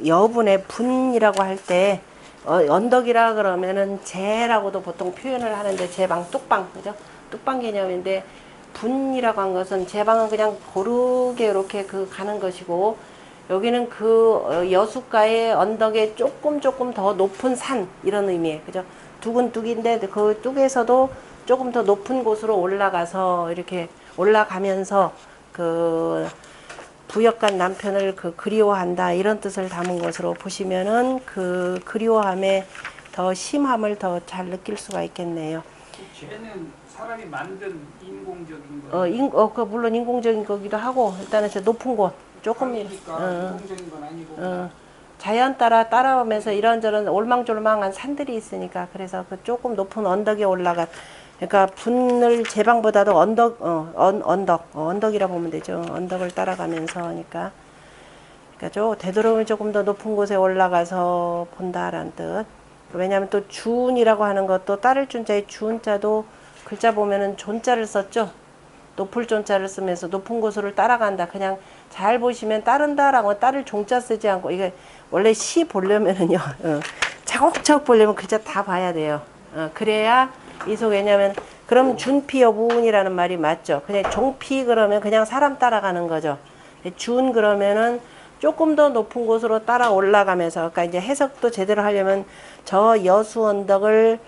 여분의 분이라고 할 때 언덕이라 그러면은 재라고도 보통 표현을 하는데 제방 뚝방 그죠? 뚝방 개념인데 분이라고 한 것은 제방은 그냥 고르게 이렇게 그 가는 것이고 여기는 그 여수가의 언덕에 조금 더 높은 산 이런 의미예요. 그죠? 뚝은 뚝인데 그 뚝에서도 조금 더 높은 곳으로 올라가서 이렇게 올라가면서 그 부역간 남편을 그 그리워한다 이런 뜻을 담은 것으로 보시면은 그 그리워함의 더 심함을 더 잘 느낄 수가 있겠네요. 죄는 사람이 만든 인공적인 거예요. 그 물론 인공적인 거기도 하고 일단은 저 높은 곳 조금 인공적인 건 아니고 자연 따라오면서 이런저런 올망졸망한 산들이 있으니까 그래서 그 조금 높은 언덕에 올라가 그러니까 분을 제방보다도 언덕이라 보면 되죠. 언덕을 따라가면서 하니까 그러니까 되도록이면 조금 더 높은 곳에 올라가서 본다라는 뜻. 왜냐하면 또 주운이라고 하는 것도 따를 준자의 주운자도 글자 보면은 존자를 썼죠. 높을 존자를 쓰면서 높은 곳으로 따라간다. 그냥 잘 보시면 따른다라고 따를 종자 쓰지 않고 이게 원래 시 보려면은요. 차곡차곡 보려면 글자 다 봐야 돼요. 그래야 이속 왜냐면 그럼 준피 여부운이라는 말이 맞죠. 그냥 종피 그러면 그냥 사람 따라가는 거죠. 준 그러면은 조금 더 높은 곳으로 따라 올라가면서 그러니까 이제 해석도 제대로 하려면 저 여수 언덕을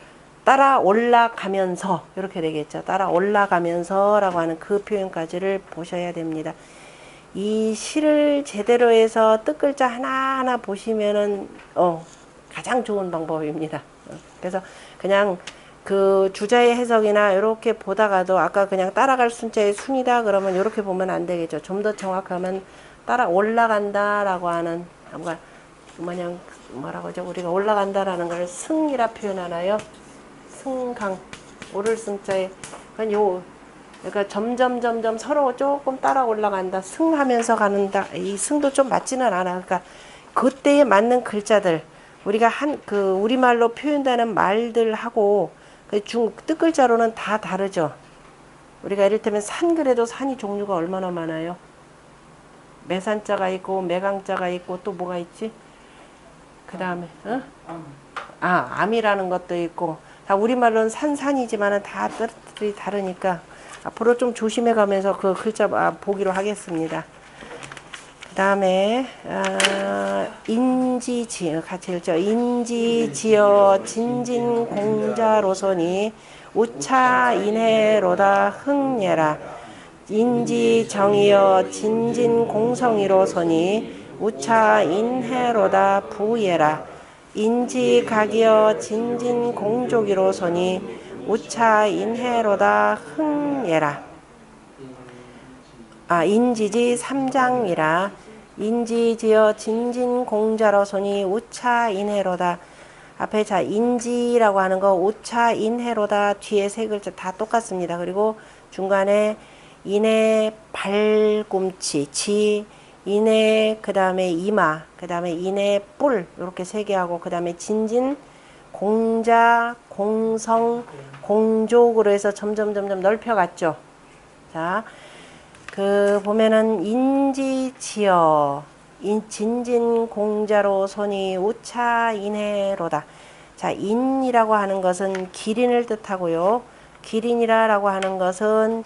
따라 올라가면서 이렇게 되겠죠. 따라 올라가면서라고 하는 그 표현까지를 보셔야 됩니다. 이 시를 제대로 해서 뜻글자 하나하나 보시면은 가장 좋은 방법입니다. 그래서 그냥 그 주자의 해석이나 이렇게 보다가도 아까 그냥 따라갈 순자의 순이다 그러면 이렇게 보면 안 되겠죠. 좀 더 정확하면 따라 올라간다라고 하는 마냥 뭐라고 하죠? 우리가 올라간다라는 걸 승이라 표현하나요? 승강 오를 승자에 그러니까 점점 서로 조금 따라 올라간다. 승하면서 가는다. 이 승도 좀 맞지는 않아. 그러니까 그때에 맞는 글자들 우리가 그 우리말로 표현되는 말들하고 그 뜻글자로는 다 다르죠. 우리가 이를테면 산 그래도 산이 종류가 얼마나 많아요. 매산자가 있고 매강자가 있고 또 뭐가 있지? 그 다음에 암이라는 것도 있고 다 우리말로는 산이지만은 다 뜻들이 다르니까 앞으로 좀 조심해 가면서 그 글자 보기로 하겠습니다. 그 다음에 인지지어 같이 읽죠. 인지지어 진진공자로서니 우차인해로다 흥예라. 인지정이여 진진공성이로서니 우차인해로다 부예라. 인지각이여 진진공족이로서니 우차인해로다 흥예라. 인지지 3장이라. 인지지어 진진공자로서니 우차인해로다. 앞에 자 인지라고 하는 거 우차인해로다 뒤에 세 글자 다 똑같습니다. 그리고 중간에 인해 발꿈치 지 인해 그 다음에 이마 그 다음에 인해 뿔 이렇게 세 개 하고 그 다음에 진진 공자 공성 공족으로 해서 점점 넓혀갔죠. 자, 그 보면은 인지지어 진진공자로 손이 우차인해로다. 자, 인이라고 하는 것은 기린을 뜻하고요. 기린이라고 하는 것은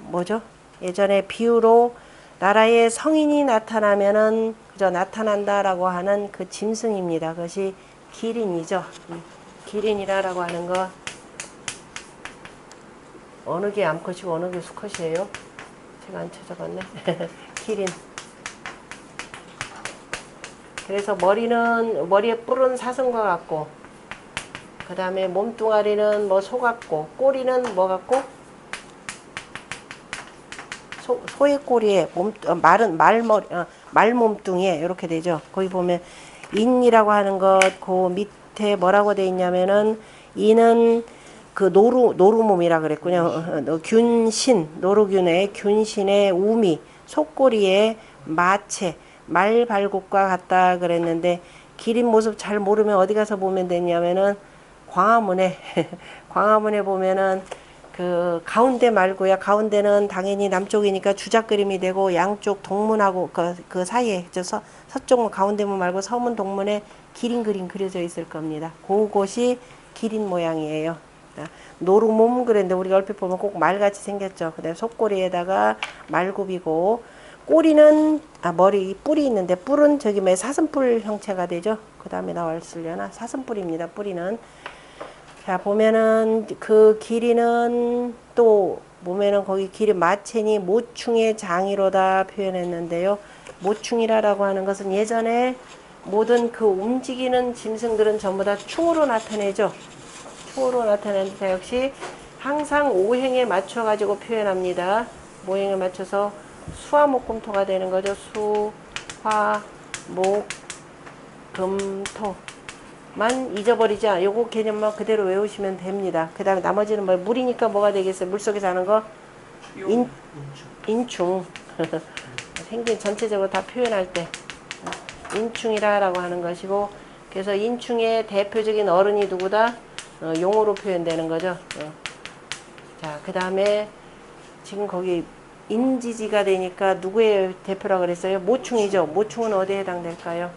뭐죠? 예전에 비유로 나라에 성인이 나타나면은 그저 나타난다라고 하는 그 짐승입니다. 그것이 기린이죠. 기린이라고 하는 거 어느 게 암컷이고 어느 게 수컷이에요? 제가 안 찾아봤네. 기린. 그래서 머리에 뿔은 사슴과 같고, 그 다음에 몸뚱아리는 뭐 소 같고, 꼬리는 뭐 같고, 소의 꼬리에 말은 말 몸뚱이에 이렇게 되죠. 거기 보면 인이라고 하는 것, 그 밑에 뭐라고 돼 있냐면은 인은 그 노루몸이라 그랬군요. 균신, 노루균의 균신의 우미, 속꼬리에 마체, 말발굽과 같다 그랬는데 기린 모습 잘 모르면 어디 가서 보면 되냐면은 광화문에 광화문에 보면은 그 가운데 말고요. 가운데는 당연히 남쪽이니까 주작 그림이 되고 양쪽 동문하고 그 사이에 서쪽 가운데문 말고 서문 동문에 기린 그림 그려져 있을 겁니다. 그곳이 기린 모양이에요. 노루몸 그랬는데 우리가 얼핏 보면 꼭 말같이 생겼죠. 그다음에 속꼬리에다가 말굽이고 꼬리는 머리 뿔이 있는데 뿔은 저기 뭐 사슴뿔 형체가 되죠. 그 다음에 나왔으려나 사슴뿔입니다. 뿌리는. 자 보면은 그 길이는 또 보면은 거기 길이 마체니 모충의 장이로다 표현했는데요. 모충이라고 하는 것은 예전에 모든 그 움직이는 짐승들은 전부 다 충으로 나타내죠. 충으로 나타내는데 역시 항상 오행에 맞춰 가지고 표현합니다. 모행에 맞춰서 수화목금토가 되는 거죠. 수, 화, 목, 금, 토. 만 잊어버리지 않아. 요거 개념만 그대로 외우시면 됩니다. 그 다음에 나머지는 뭐 물이니까 뭐가 되겠어요? 물속에 사는 거? 인충. 생긴 전체적으로 다 표현할 때 인충이라고 하는 것이고, 그래서 인충의 대표적인 어른이 누구다? 용으로 표현되는 거죠. 자, 그 다음에 지금 거기 인지지가 되니까 누구의 대표라고 그랬어요? 모충이죠. 모충은 어디에 해당될까요?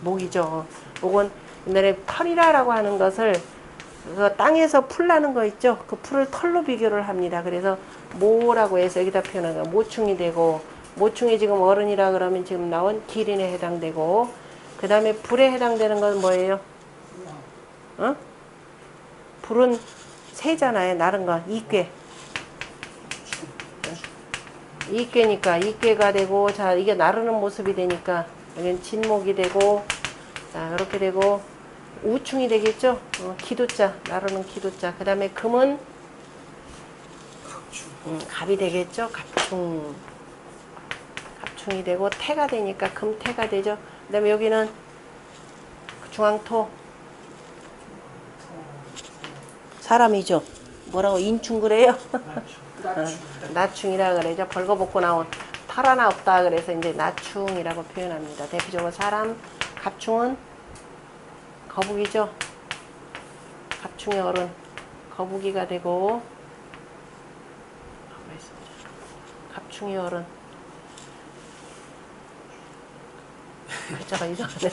목이죠. 목은 옛날에 털이라고 하는 것을 그 땅에서 풀 나는 거 있죠. 그 풀을 털로 비교를 합니다. 그래서 모라고 해서 여기다 표현한 거 모충이 되고, 모충이 지금 어른이라 그러면 지금 나온 기린에 해당되고, 그 다음에 불에 해당되는 건 뭐예요? 불은 새잖아요. 나른 건 이괴. 이괴니까 이괴가 되고, 자 이게 나르는 모습이 되니까 여기는 진목이 되고, 자 이렇게 되고 우충이 되겠죠. 기도자, 나르는 기도자. 그 다음에 금은 갑이 되겠죠. 갑충이 되고 태가 되니까 금태가 되죠. 그 다음에 여기는 중앙토 사람이죠. 뭐라고 인충 그래요? 나충이라 그래죠. 벌거벗고 나온 털 하나 없다 그래서 이제 나충이라고 표현합니다. 대표적으로 사람. 갑충은 거북이죠. 갑충의 어른 거북이가 되고, 갑충의 어른 글자가 이상하네.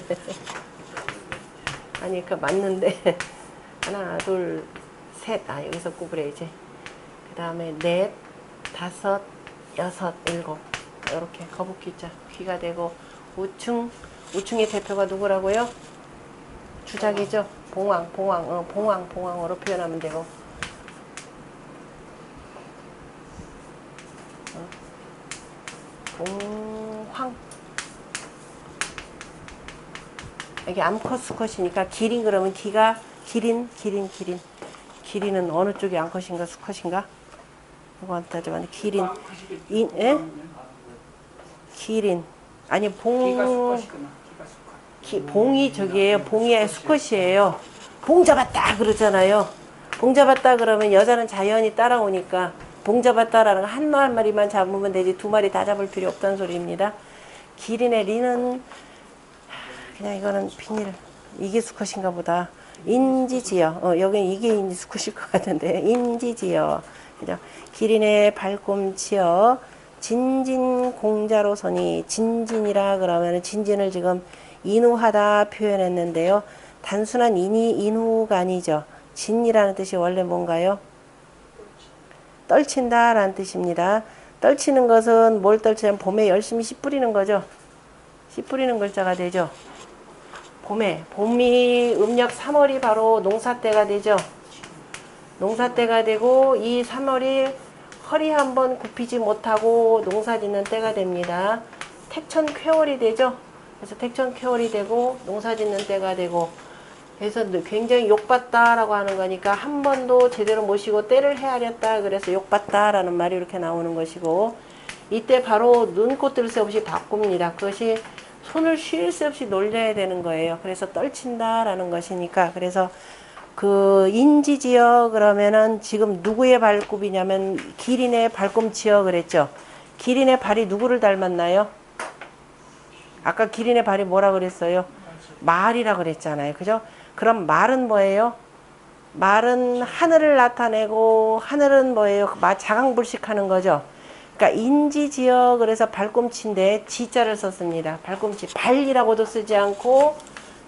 아니 그 맞는데 하나 둘 셋, 여기서 구부려야지. 그 다음에 넷, 다섯, 여섯, 일곱 이렇게 거북귀자 귀가 되고, 우충의 대표가 누구라고요? 주작이죠. 봉황으로 표현하면 되고, 봉황. 여기 암컷 수컷이니까 기린 그러면 기가 기린. 기린은 어느 쪽이 암컷인가 수컷인가? 이거한테 따져봤는데 기린. 기린. 아니 봉이 저기에요. 봉이 수컷이에요. 봉 잡았다 그러잖아요. 봉 잡았다 그러면 여자는 자연히 따라오니까 봉 잡았다라는 거 한 마리만 잡으면 되지 두 마리 다 잡을 필요 없다는 소리입니다. 기린의 리는 그냥 이거는 비닐. 이게 수컷인가 보다. 인지지어. 여기는 이게 수컷일 것 같은데 인지지어. 그죠? 기린의 발꿈치어 진진공자로서니, 진진이라 그러면 진진을 지금 인후하다 표현했는데요. 단순한 인후가 아니죠. 진이라는 뜻이 원래 뭔가요? 떨친다 라는 뜻입니다. 떨치는 것은 뭘 떨치냐면 봄에 열심히 씨 뿌리는 거죠. 씨 뿌리는 글자가 되죠. 봄이 음력 3월이 바로 농사 때가 되죠. 농사 때가 되고, 이 3월이 허리 한번 굽히지 못하고 농사 짓는 때가 됩니다. 택천쾌월이 되죠. 그래서 택천쾌월이 되고 농사 짓는 때가 되고, 그래서 굉장히 욕봤다라고 하는 거니까 한 번도 제대로 모시고 때를 헤아렸다 그래서 욕봤다라는 말이 이렇게 나오는 것이고, 이때 바로 눈코 뜰 새 없이 바꿉니다. 그것이 손을 쉴 새 없이 놀려야 되는 거예요. 그래서 떨친다라는 것이니까. 그래서 그 인지지어 그러면은 지금 누구의 발굽이냐면 기린의 발꿈치여 그랬죠. 기린의 발이 누구를 닮았나요? 아까 기린의 발이 뭐라 그랬어요? 말이라 그랬잖아요. 그죠? 그럼 말은 뭐예요? 말은 하늘을 나타내고 하늘은 뭐예요? 자강불식하는 거죠. 그러니까 인지지어 그래서 발꿈치인데 지자를 썼습니다. 발꿈치 발이라고도 쓰지 않고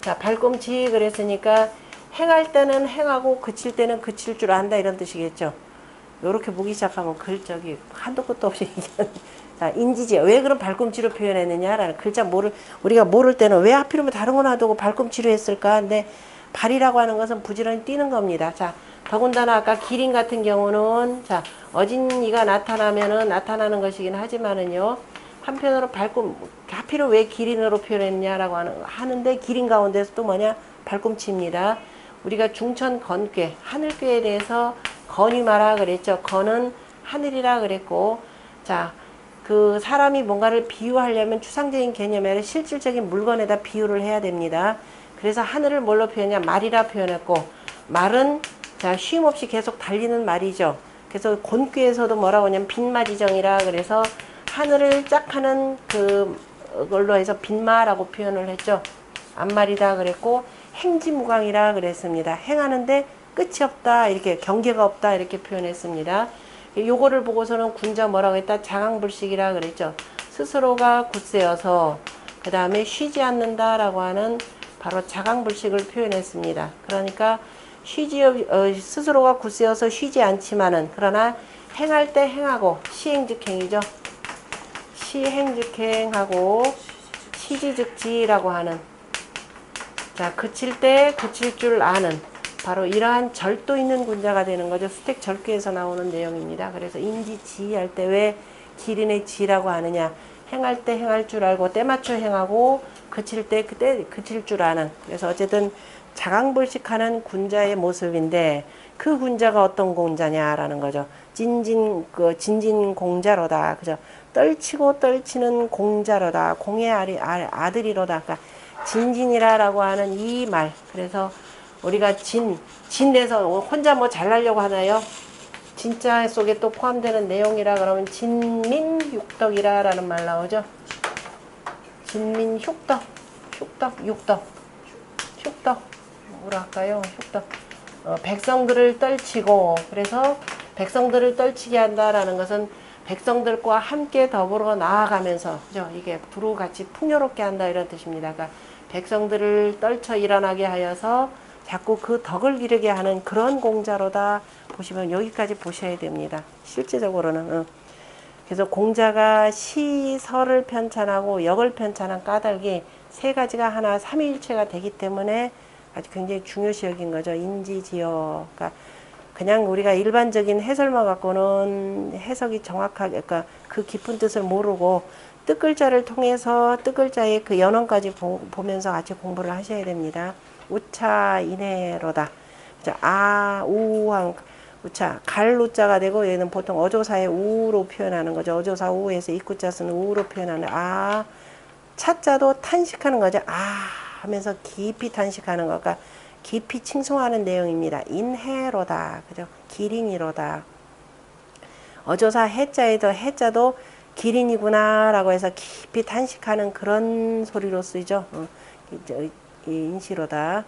자 발꿈치 그랬으니까 행할 때는 행하고 그칠 때는 그칠 줄 안다 이런 뜻이겠죠. 요렇게 보기 시작하면 글적이 한도 끝도 없이 자 인지지어 왜 그런 발꿈치로 표현했느냐라는 글자 우리가 모를 때는 왜 하필이면 다른 거 놔두고 발꿈치로 했을까? 근데 발이라고 하는 것은 부지런히 뛰는 겁니다. 자, 더군다나 아까 기린 같은 경우는 자, 어진이가 나타나는 것이긴 하지만은요. 한편으로 하필은 왜 기린으로 표현했냐라고 하는데 기린 가운데서 또 뭐냐? 발꿈치입니다. 우리가 중천 건괴, 하늘괴에 대해서 건이 마라 그랬죠. 건은 하늘이라 그랬고 자, 그 사람이 뭔가를 비유하려면 추상적인 개념이 아니라 실질적인 물건에다 비유를 해야 됩니다. 그래서 하늘을 뭘로 표현했냐? 말이라 표현했고 말은 자 쉼없이 계속 달리는 말이죠. 그래서 곤귀에서도 뭐라고 하냐면 빈마지정이라 그래서 하늘을 짝 하는 그걸로 해서 빈마라고 표현을 했죠. 앞말이다 그랬고 행지무강이라 그랬습니다. 행하는데 끝이 없다 이렇게 경계가 없다 이렇게 표현했습니다. 요거를 보고서는 군자 뭐라고 했다? 자강불식이라 그랬죠. 스스로가 굳세어서 그 다음에 쉬지 않는다라고 하는 바로 자강불식을 표현했습니다. 그러니까 스스로가 굳세어서 쉬지 않지만은 그러나 행할 때 행하고 시행즉행이죠. 시행즉행하고 시지즉지라고 하는 자 그칠 때 그칠 줄 아는 바로 이러한 절도 있는 군자가 되는 거죠. 수택 절규에서 나오는 내용입니다. 그래서 인지지 할 때 왜 기린의 지라고 하느냐 행할 때 행할 줄 알고 때 맞춰 행하고 그칠 때 그때 그칠 줄 아는 그래서 어쨌든 자강불식하는 군자의 모습인데 그 군자가 어떤 공자냐라는 거죠. 진진공자로다 그죠. 떨치고 떨치는 공자로다 공의 아들이로다. 그러니까 진진이라고 하는 이 말 그래서 우리가 진에서 혼자 뭐 잘나려고 하나요? 진짜 속에 또 포함되는 내용이라 그러면 진민육덕이라 라는 말 나오죠. 진민육덕 육덕 뭐라 할까요? 육덕 백성들을 떨치고 그래서 백성들을 떨치게 한다라는 것은 백성들과 함께 더불어 나아가면서 그죠? 이게 두루 같이 풍요롭게 한다 이런 뜻입니다. 그러니까 백성들을 떨쳐 일어나게 하여서 자꾸 그 덕을 기르게 하는 그런 공자로다 보시면 여기까지 보셔야 됩니다. 실제적으로는 그래서 공자가 시설을 편찬하고 역을 편찬한 까닭이 세 가지가 하나 삼위일체가 되기 때문에 아주 굉장히 중요시 여긴 거죠. 인지지어. 그러니까 그냥 우리가 일반적인 해설만 갖고는 해석이 정확하게 그러니까 그 깊은 뜻을 모르고 뜻글자를 통해서 뜻글자의 그 연원까지 보면서 같이 공부를 하셔야 됩니다. 우차 인해로다. 우한 우차 갈우자가 되고 얘는 보통 어조사의 우로 표현하는 거죠. 어조사 우에서 입구자 쓰는 우로 표현하는 차자도 탄식하는 거죠. 하면서 깊이 탄식하는 거. 그러니까 깊이 칭송하는 내용입니다. 인해로다. 그죠? 기린이로다. 어조사 해자도 기린이구나 라고 해서 깊이 탄식하는 그런 소리로 쓰이죠. 인시로다.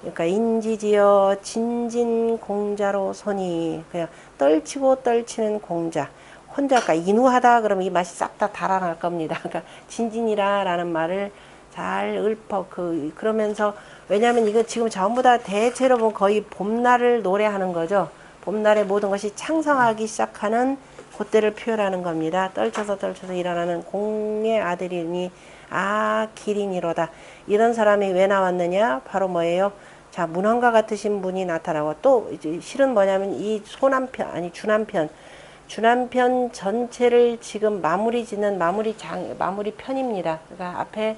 그러니까 인지지어 진진공자로 손이 그냥 떨치고 떨치는 공자. 혼자 아까 인우하다 그러면 이 맛이 싹 다 달아날 겁니다. 그러니까 진진이라라는 말을 잘 그러면서 왜냐하면 이거 지금 전부 다 대체로 보면 거의 봄날을 노래하는 거죠. 봄날의 모든 것이 창성하기 시작하는 그때를 표현하는 겁니다. 떨쳐서 일어나는 공의 아들이니 기린이로다. 이런 사람이 왜 나왔느냐? 바로 뭐예요? 자, 문헌과 같으신 분이 나타나고 또 이제 실은 뭐냐면 이 주남편 전체를 지금 마무리 짓는 마무리 편입니다. 그러니까 앞에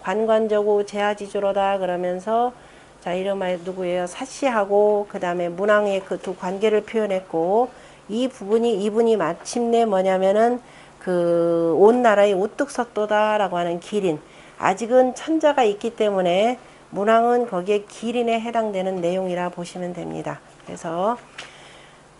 관관저구 제하지주로다 그러면서 자 이름하여 누구예요? 사시하고 그 다음에 문왕의 그 두 관계를 표현했고 이분이 마침내 뭐냐면은 그 온 나라의 우뚝섰도다라고 하는 기린. 아직은 천자가 있기 때문에 문왕은 거기에 기린에 해당되는 내용이라 보시면 됩니다. 그래서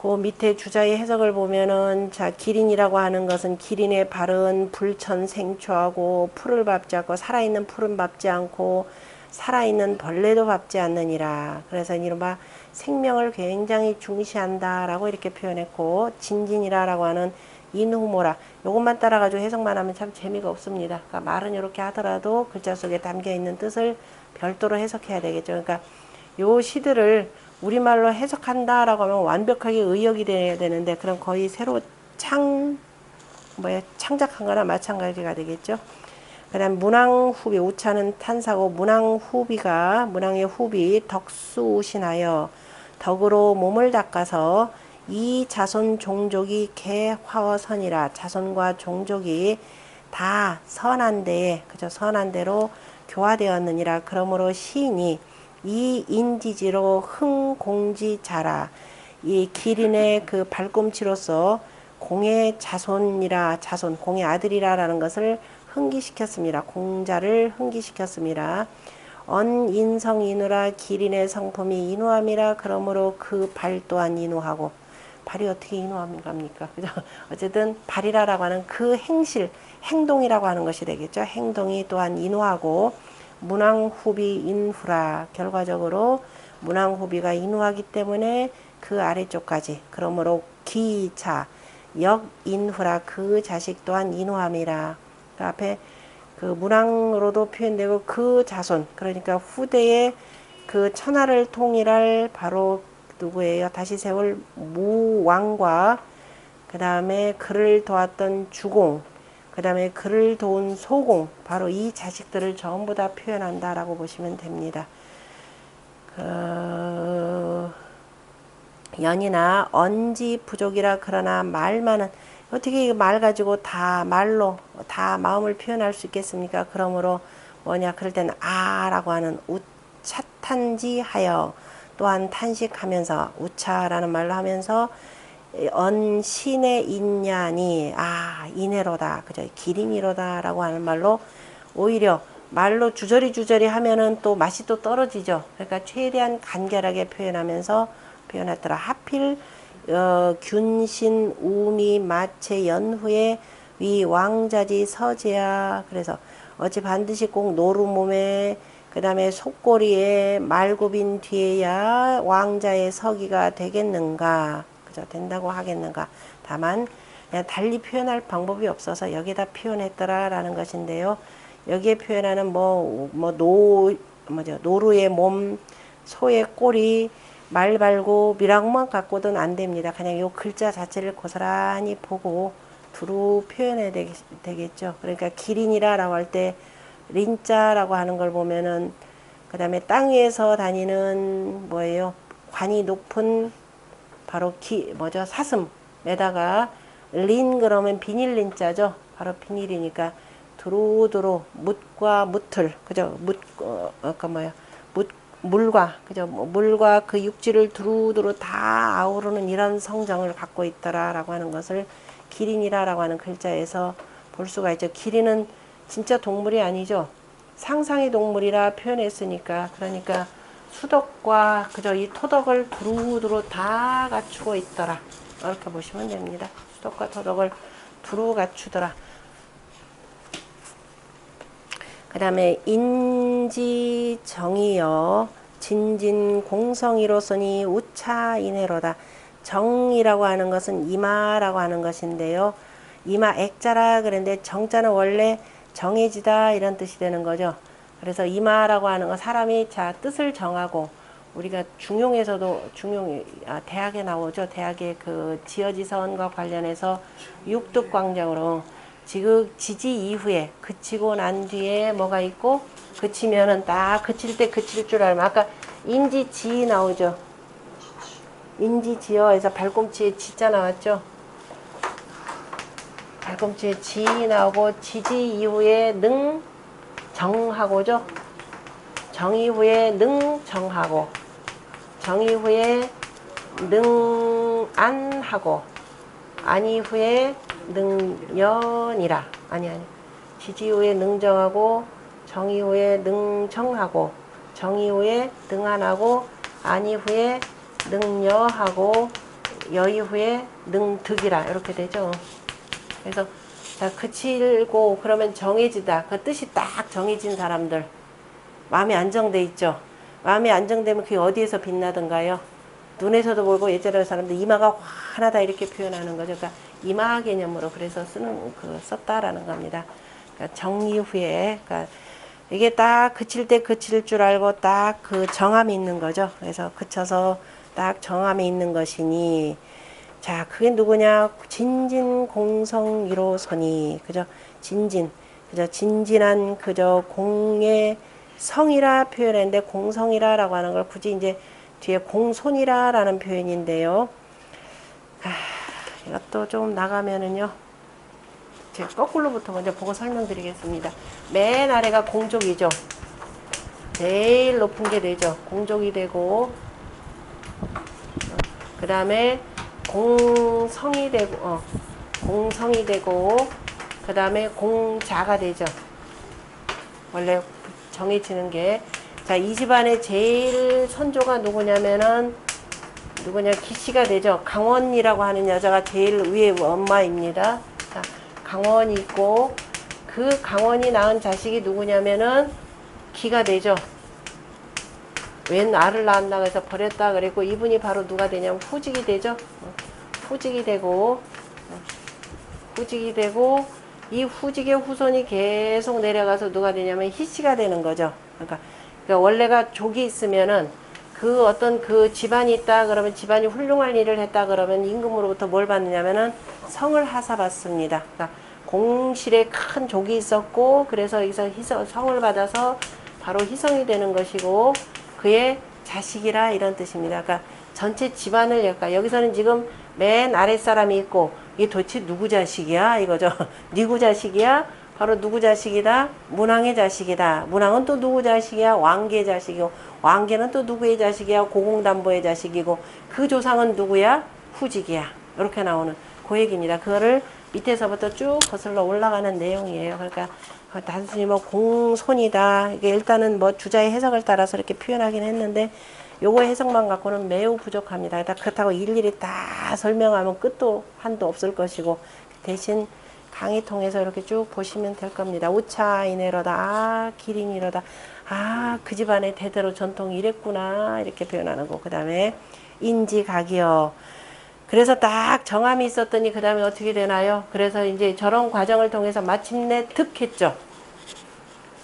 그 밑에 주자의 해석을 보면은 자 기린이라고 하는 것은 기린의 발은 불천 생초하고 풀을 밟지 않고 살아있는 풀은 밟지 않고 살아있는 벌레도 밟지 않느니라. 그래서 이른바 생명을 굉장히 중시한다라고 이렇게 표현했고, 진진이라라고 하는 인후모라. 요것만 따라가지고 해석만 하면 참 재미가 없습니다. 그러니까 말은 이렇게 하더라도 글자 속에 담겨 있는 뜻을 별도로 해석해야 되겠죠. 그러니까 요 시들을 우리말로 해석한다라고 하면 완벽하게 의역이 돼야 되는데, 그럼 거의 새로 창작한 거나 마찬가지가 되겠죠. 그 다음 문왕후비, 우차는 탄사고, 문왕의 후비 덕수우신하여 덕으로 몸을 닦아서 이 자손 종족이 개화어선이라. 자손과 종족이 다 선한 데에, 그죠? 선한 대로 교화되었느니라. 그러므로 시인이 이 인지지로 흥공지자라. 이 기린의 그 발꿈치로서 공의 자손이라, 자손, 공의 아들이라라는 것을 흥기시켰습니다. 공자를 흥기시켰습니다. 언인성인우라. 기린의 성품이 인후함이라. 그러므로 그 발 또한 인후하고. 발이 어떻게 인후함입니까? 그죠? 어쨌든 발이라고 하는 그 행실, 행동이라고 하는 것이 되겠죠. 행동이 또한 인후하고, 문왕후비 인후라. 결과적으로 문왕후비가 인후하기 때문에 그 아래쪽까지. 그러므로 기차 역인후라. 그 자식 또한 인후함이라. 그 앞에 그 문왕으로도 표현되고 그 자손, 그러니까 후대의 그 천하를 통일할 바로 누구예요? 다시 세울 무왕과 그 다음에 그를 도왔던 주공, 그 다음에 그를 도운 소공, 바로 이 자식들을 전부 다 표현한다라고 보시면 됩니다. 연이나 언지 부족이라. 그러나 말만은 어떻게 말 가지고 다 말로 다 마음을 표현할 수 있겠습니까? 그러므로 뭐냐, 그럴 때는 아라고 하는 우차탄지하여, 또한 탄식하면서 우차라는 말로 하면서 언신의 인냐니, 이내로다, 그죠? 기린이로다라고 하는 말로, 오히려 말로 주저리 하면은 또 맛이 또 떨어지죠. 그러니까 최대한 간결하게 표현하면서 표현했더라. 하필 균신 우미 마체 연후에 위 왕자지 서제야. 그래서 어찌 반드시 꼭 노루 몸에, 그 다음에 속꼬리에 말굽인 뒤에야 왕자의 서기가 되겠는가, 그죠? 된다고 하겠는가. 다만 그냥 달리 표현할 방법이 없어서 여기다 표현했더라라는 것인데요. 여기에 표현하는 노루의 몸, 소의 꼬리, 말 발고 미랑만 갖고는 안 됩니다. 그냥 요 글자 자체를 고스란히 보고 두루 표현해야 되겠죠. 그러니까 기린이라고 할 때 린자라고 하는 걸 보면은, 그 다음에 땅 위에서 다니는 뭐예요? 관이 높은 바로 사슴에다가 린 그러면 비닐린자죠. 바로 비닐이니까 두루두루 묻과 묻을, 그죠? 물과, 그죠? 물과 그 육지를 두루두루 다 아우르는 이런 성정을 갖고 있더라라고 하는 것을 기린이라고 하는 글자에서 볼 수가 있죠. 기린은 진짜 동물이 아니죠. 상상의 동물이라 표현했으니까. 그러니까 수덕과, 그죠? 이 토덕을 두루두루 다 갖추고 있더라. 이렇게 보시면 됩니다. 수덕과 토덕을 두루 갖추더라. 그 다음에 인지정이여 진진공성이로서니 우차이내로다. 정이라고 하는 것은 이마라고 하는 것인데요. 이마 액자라 그랬는데 정자는 원래 정해지다 이런 뜻이 되는 거죠. 그래서 이마라고 하는 건 사람이 뜻을 정하고, 우리가 중용에서도 대학에 나오죠. 대학의 그 지어지선과 관련해서 육득광장으로 지지 이후에 그치고 난 뒤에 뭐가 있고, 그치면은 딱 그칠 때 그칠 줄 알면, 아까 인지지 나오죠. 인지지어에서 발꿈치에 지자 나왔죠. 발꿈치에 지 나오고, 지지 이후에 능 정하고죠. 정 이후에 능 정하고, 정 이후에 능 안하고, 안 이후에 능연이라. 아니 지지 이후에 능정하고, 정 이후에 능정하고, 정 이후에 능안하고, 안 이후에 능여하고, 여 이후에 능득이라. 이렇게 되죠. 그래서 자, 그치고 그러면 정해지다. 그 뜻이 딱 정해진 사람들. 마음이 안정돼 있죠. 마음이 안정되면 그게 어디에서 빛나던가요? 눈에서도 보고 예전에 사람들 이마가 환하다 이렇게 표현하는 거죠. 그러니까 이마 개념으로 그래서 썼다라는 겁니다. 그러니까 정리 후에, 그러니까 이게 딱 그칠 때 그칠 줄 알고 딱 그 정함이 있는 거죠. 그래서 그쳐서 딱 정함이 있는 것이니, 자, 그게 누구냐? 진진공성이로서니, 그죠? 진진, 그죠? 진진한, 그저 공의 성이라 표현했는데, 공성이라라고 하는 걸 굳이 이제 뒤에 공손이라라는 표현인데요. 이것도 좀 나가면은요, 제가 거꾸로부터 먼저 보고 설명드리겠습니다. 맨 아래가 공족이죠. 제일 높은 게 되죠. 공족이 되고, 그 다음에 공성이 되고, 공성이 되고, 그 다음에 공자가 되죠. 원래 정해지는 게. 자, 이 집안의 제일 선조가 누구냐면은, 기씨가 되죠. 강원이라고 하는 여자가 제일 위에 엄마입니다. 자, 강원이 있고, 그 강원이 낳은 자식이 누구냐면은, 기가 되죠. 웬 알을 낳았나 해서 버렸다 그랬고, 이분이 바로 누가 되냐면 후직이 되죠. 후직이 되고, 이 후직의 후손이 계속 내려가서 누가 되냐면 희씨가 되는 거죠. 그러니까 원래가 족이 있으면은 그 어떤 그 집안이 있다 그러면 집안이 훌륭한 일을 했다 그러면 임금으로부터 뭘 받느냐면은 성을 하사받습니다. 그러니까 공실에 큰 족이 있었고, 그래서 여기서 성을 받아서 바로 희성이 되는 것이고, 그의 자식이라 이런 뜻입니다. 그러니까 전체 집안을, 그러니까 여기서는 지금 맨 아랫사람이 있고, 이게 도대체 누구 자식이야 이거죠. 누구 자식이야? 바로 누구 자식이다? 문왕의 자식이다. 문왕은 또 누구 자식이야? 왕계의 자식이고, 왕계는 또 누구의 자식이야? 고공담보의 자식이고, 그 조상은 누구야? 후직이야. 이렇게 나오는 그 얘기입니다. 그거를 밑에서부터 쭉 거슬러 올라가는 내용이에요. 그러니까 단순히 뭐 공손이다, 이게 일단은 뭐 주자의 해석을 따라서 이렇게 표현하긴 했는데, 요거 해석만 갖고는 매우 부족합니다. 그렇다고 일일이 다 설명하면 끝도 한도 없을 것이고, 대신 강의 통해서 이렇게 쭉 보시면 될 겁니다. 우차이네로다, 아 기린이로다, 아 그 집안의 대대로 전통이 이랬구나 이렇게 표현하는 거. 그 다음에 인지각이요. 그래서 딱 정함이 있었더니 그 다음에 어떻게 되나요? 그래서 이제 저런 과정을 통해서 마침내 득했죠.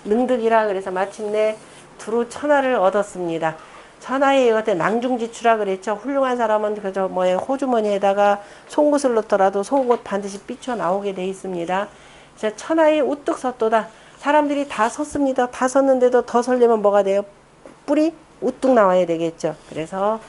능득이라 그래서 마침내 두루 천하를 얻었습니다. 천하에 이것들 낭중지추라 그랬죠. 훌륭한 사람은 그저 호주머니에다가 송곳을 넣더라도 속옷 반드시 삐쳐 나오게 돼 있습니다. 그래서 천하에 우뚝 섰도다. 사람들이 다 섰습니다. 다 섰는데도 더 설려면 뭐가 돼요? 뿔이 우뚝 나와야 되겠죠. 그래서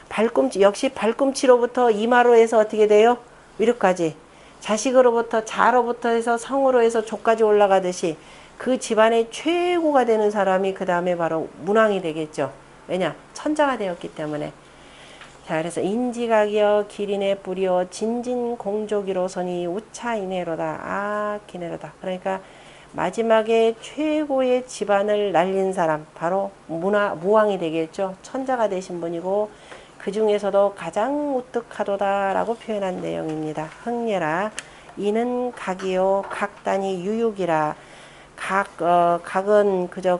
발꿈치, 역시 발꿈치로부터 이마로 해서 어떻게 돼요? 위로까지. 자식으로부터 자로부터 해서 성으로 해서 족까지 올라가듯이 그 집안의 최고가 되는 사람이 그 다음에 바로 문왕이 되겠죠. 왜냐? 천자가 되었기 때문에. 자, 그래서 인지각이여 기린의 뿌리여 진진공조기로서니 우차이네로다, 아 기네로다. 그러니까 마지막에 최고의 집안을 날린 사람, 바로 무왕이 되겠죠. 천자가 되신 분이고, 그 중에서도 가장 우뚝하도다라고 표현한 내용입니다. 흥예라. 이는 각이요 각단이 유육이라. 각은 그저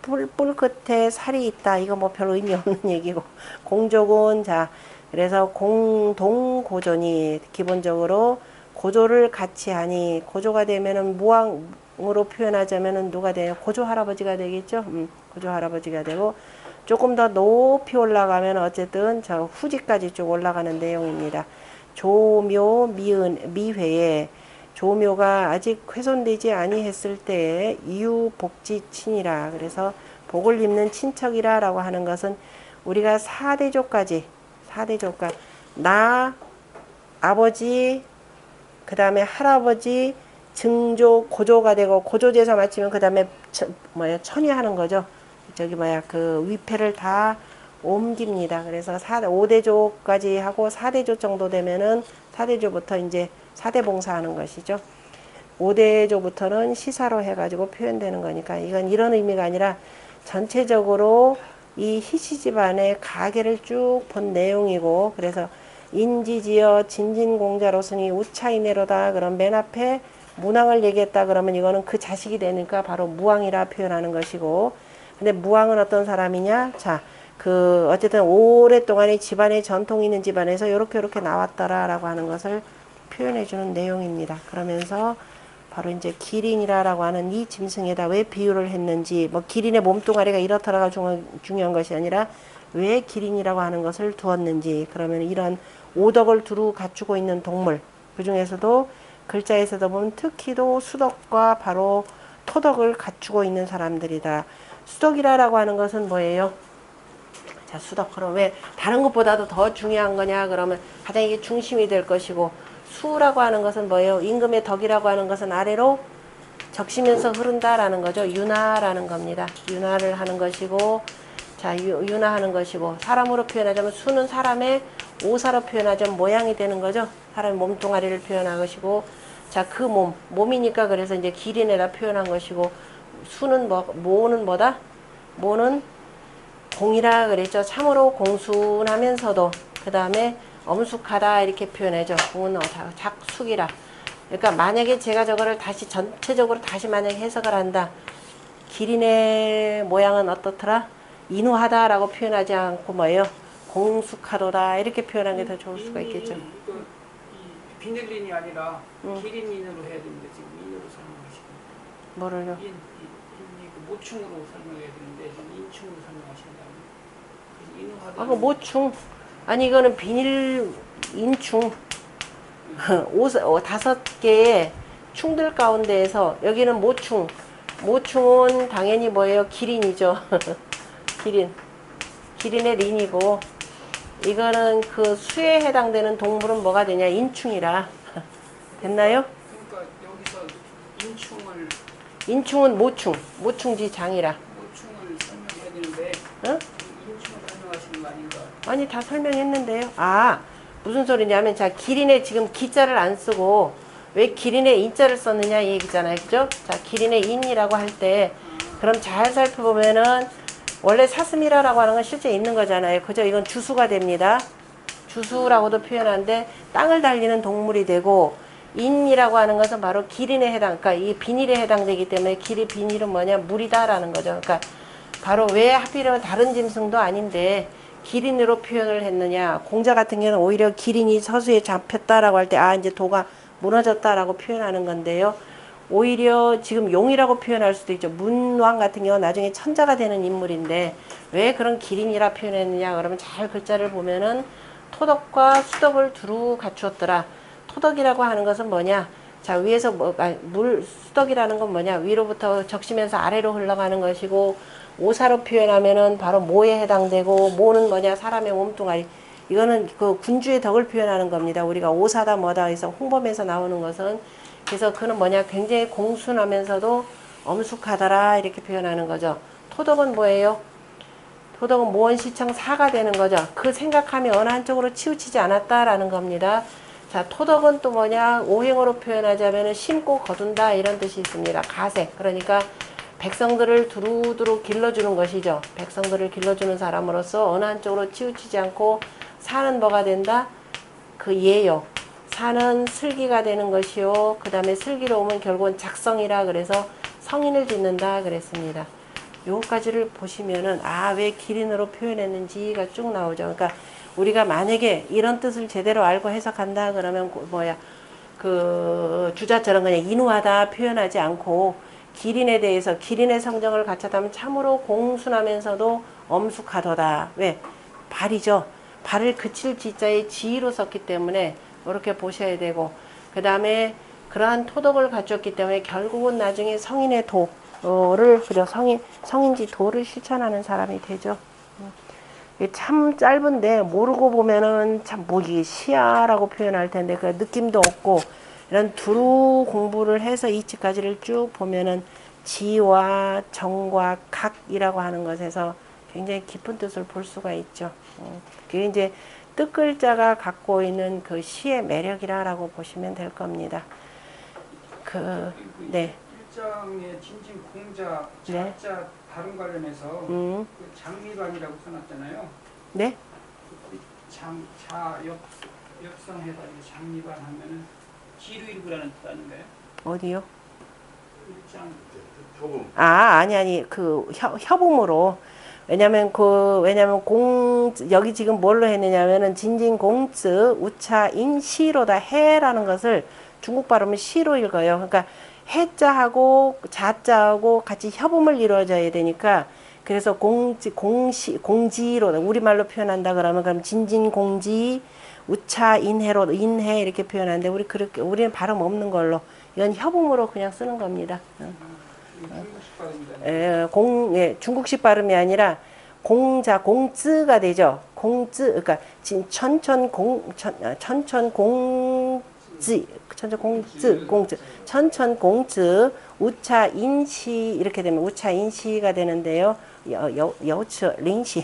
뿔 끝에 살이 있다. 이거 뭐 별 의미 없는 얘기고. 공족은, 자, 그래서 공동고조니, 기본적으로 고조를 같이 하니, 고조가 되면은 무왕으로 표현하자면은 누가 돼요? 고조 할아버지가 되겠죠? 고조 할아버지가 되고, 조금 더 높이 올라가면 어쨌든 저 후지까지 쭉 올라가는 내용입니다. 조묘 미회에, 조묘가 아직 훼손되지 아니했을 때에 이유복지친이라. 그래서 복을 입는 친척이라 라고 하는 것은 우리가 4대조까지, 나, 아버지, 그 다음에 할아버지, 증조, 고조가 되고, 고조제사 마치면 그 다음에 천위하는 거죠. 그 위패를 다 옮깁니다. 그래서 5대조까지 하고 4대조 정도 되면은 4대조부터 이제 4대 봉사하는 것이죠. 5대조부터는 시사로 해가지고 표현되는 거니까, 이건 이런 의미가 아니라 전체적으로 이 희씨 집안의 가계를 쭉 본 내용이고, 그래서 인지지어 진진공자로서니 우차이네로다. 그럼 맨 앞에 문왕을 얘기했다 그러면 이거는 그 자식이 되니까 바로 무왕이라 표현하는 것이고, 근데 무왕은 어떤 사람이냐? 자, 그 어쨌든 오랫동안의 집안의 전통이 있는 집안에서 요렇게 나왔더라라고 하는 것을 표현해 주는 내용입니다. 그러면서 바로 이제 기린이라고 하는 이 짐승에다 왜 비유를 했는지, 뭐 기린의 몸뚱아리가 이렇더라가 중요한 것이 아니라 왜 기린이라고 하는 것을 두었는지, 그러면 이런 오덕을 두루 갖추고 있는 동물, 그 중에서도 글자에서도 보면 특히도 수덕과 바로 토덕을 갖추고 있는 사람들이다. 수덕이라고 하는 것은 뭐예요? 자, 수덕. 그럼 왜 다른 것보다도 더 중요한 거냐? 그러면 가장 이게 중심이 될 것이고, 수라고 하는 것은 뭐예요? 임금의 덕이라고 하는 것은 아래로 적시면서 흐른다라는 거죠. 윤화라는 겁니다. 윤화를 하는 것이고, 자, 윤화하는 것이고, 사람으로 표현하자면 수는 사람의 오사로 표현하자면 모양이 되는 거죠. 사람의 몸뚱아리를 표현한 것이고, 자, 그 몸이니까 그래서 이제 기린에다 표현한 것이고, 수는 모는 뭐다? 모는 공이라 그랬죠. 참으로 공순하면서도, 그 다음에 엄숙하다 이렇게 표현하죠. 공은 작숙이라. 그러니까 만약에 제가 저거를 다시 전체적으로 다시 만약에 해석을 한다. 기린의 모양은 어떻더라? 인후하다라고 표현하지 않고 뭐예요? 공숙하도다 이렇게 표현하는 게 더 좋을 수가 있겠죠. 이 비늘린이 아니라 기린인으로 해야 되는데 지금 인으로 설명하시는 뭐를요? 그 모충으로 설명해야 되는데 지금 인충으로 설명하신다고. 그래서 인후하다. 그 모충. 아니 이거는 비닐 인충. 5개의 충들 가운데에서 여기는 모충. 모충은 당연히 뭐예요? 기린이죠. 기린의 린이고, 이거는 그 수에 해당되는 동물은 뭐가 되냐? 인충이라. 됐나요? 그러니까 여기서 인충은 모충지 장이라. 모충을 설명해야 되는데 응? 인충을 설명하시는 거 아닌가? 아니 다 설명했는데요. 아, 무슨 소리냐면, 자, 기린에 지금 기자를 안 쓰고 왜 기린에 인자를 썼느냐 이 얘기잖아요. 그죠? 자, 기린의 인이라고 할 때, 그럼 잘 살펴보면은 원래 사슴이라고 하는 건 실제 있는 거잖아요. 그죠? 이건 주수가 됩니다. 주수라고도 표현하는데 땅을 달리는 동물이 되고, 인이라고 하는 것은 바로 기린에 해당, 그러니까 이 비닐에 해당되기 때문에 비닐은 뭐냐? 물이다라는 거죠. 그러니까 바로 왜 하필이면 다른 짐승도 아닌데 기린으로 표현을 했느냐. 공자 같은 경우는 오히려 기린이 서수에 잡혔다라고 할 때, 아, 이제 도가 무너졌다라고 표현하는 건데요. 오히려 지금 용이라고 표현할 수도 있죠. 문왕 같은 경우는 나중에 천자가 되는 인물인데 왜 그런 기린이라 표현했느냐. 그러면 잘 글자를 보면은 토덕과 수덕을 두루 갖추었더라. 토덕이라고 하는 것은 뭐냐. 자, 위에서 수덕이라는 건 뭐냐. 위로부터 적시면서 아래로 흘러가는 것이고, 오사로 표현하면은 바로 모에 해당되고, 모는 뭐냐. 사람의 몸뚱아리. 이거는 그 군주의 덕을 표현하는 겁니다. 우리가 오사다 뭐다 해서 홍범에서 나오는 것은, 그래서 그는 뭐냐, 굉장히 공순하면서도 엄숙하더라 이렇게 표현하는 거죠. 토덕은 뭐예요? 토덕은 모원시청 사가 되는 거죠. 그 생각함이 어느 한쪽으로 치우치지 않았다라는 겁니다. 자, 토덕은 또 뭐냐, 오행어로 표현하자면 심고 거둔다 이런 뜻이 있습니다. 가색. 그러니까 백성들을 두루두루 길러주는 것이죠. 백성들을 길러주는 사람으로서 어느 한쪽으로 치우치지 않고 사는 뭐가 된다? 그 예요. 사는 슬기가 되는 것이요. 그 다음에 슬기로우면 결국은 작성이라 그래서 성인을 짓는다 그랬습니다. 요거까지를 보시면은, 아, 왜 기린으로 표현했는지가 쭉 나오죠. 그러니까 우리가 만약에 이런 뜻을 제대로 알고 해석한다 그러면 그 주자처럼 그냥 인후하다 표현하지 않고 기린에 대해서 기린의 성정을 갖췄다면 참으로 공순하면서도 엄숙하도다. 왜? 발이죠. 발을 그칠 지자에 지로 썼기 때문에 이렇게 보셔야 되고, 그 다음에 그러한 토덕을 갖췄기 때문에 결국은 나중에 성인의 도를, 그죠? 성인지 도를 실천하는 사람이 되죠. 이게 참 짧은데 모르고 보면은 참 이게 시야라고 표현할 텐데 그 느낌도 없고, 이런 두루 공부를 해서 이치까지를 쭉 보면은 지와 정과 각이라고 하는 것에서 굉장히 깊은 뜻을 볼 수가 있죠. 그게 이제 뜻글자가 갖고 있는 그 시의 매력이라고 보시면 될 겁니다. 네. 1장의 진진 공자 네. 자자 발음 관련해서 그 장미반이라고 써놨잖아요. 네. 역성해가지고 장미반 하면은 지루일부라는 뜻 아닌가요? 어디요? 입장. 협음. 아니 그 협음으로. 왜냐면 여기 지금 뭘로 했느냐면은 진진공쯔 우차 인시로다 해라는 것을 중국 발음은 시로 읽어요. 그러니까 해자하고 자자하고 같이 협음을 이루어져야 되니까 그래서 공지로 우리말로 표현한다 그러면 그럼 진진공지 우차 인해로 인해 이렇게 표현하는데 우리는 발음 없는 걸로 이건 협음으로 그냥 쓰는 겁니다. 중국식 발음이다. 중국식 발음이 아니라 공쯔가 되죠. 그러니까 천천공쯔 우차 인시 이렇게 되면 우차 인시가 되는데요. 여처 린시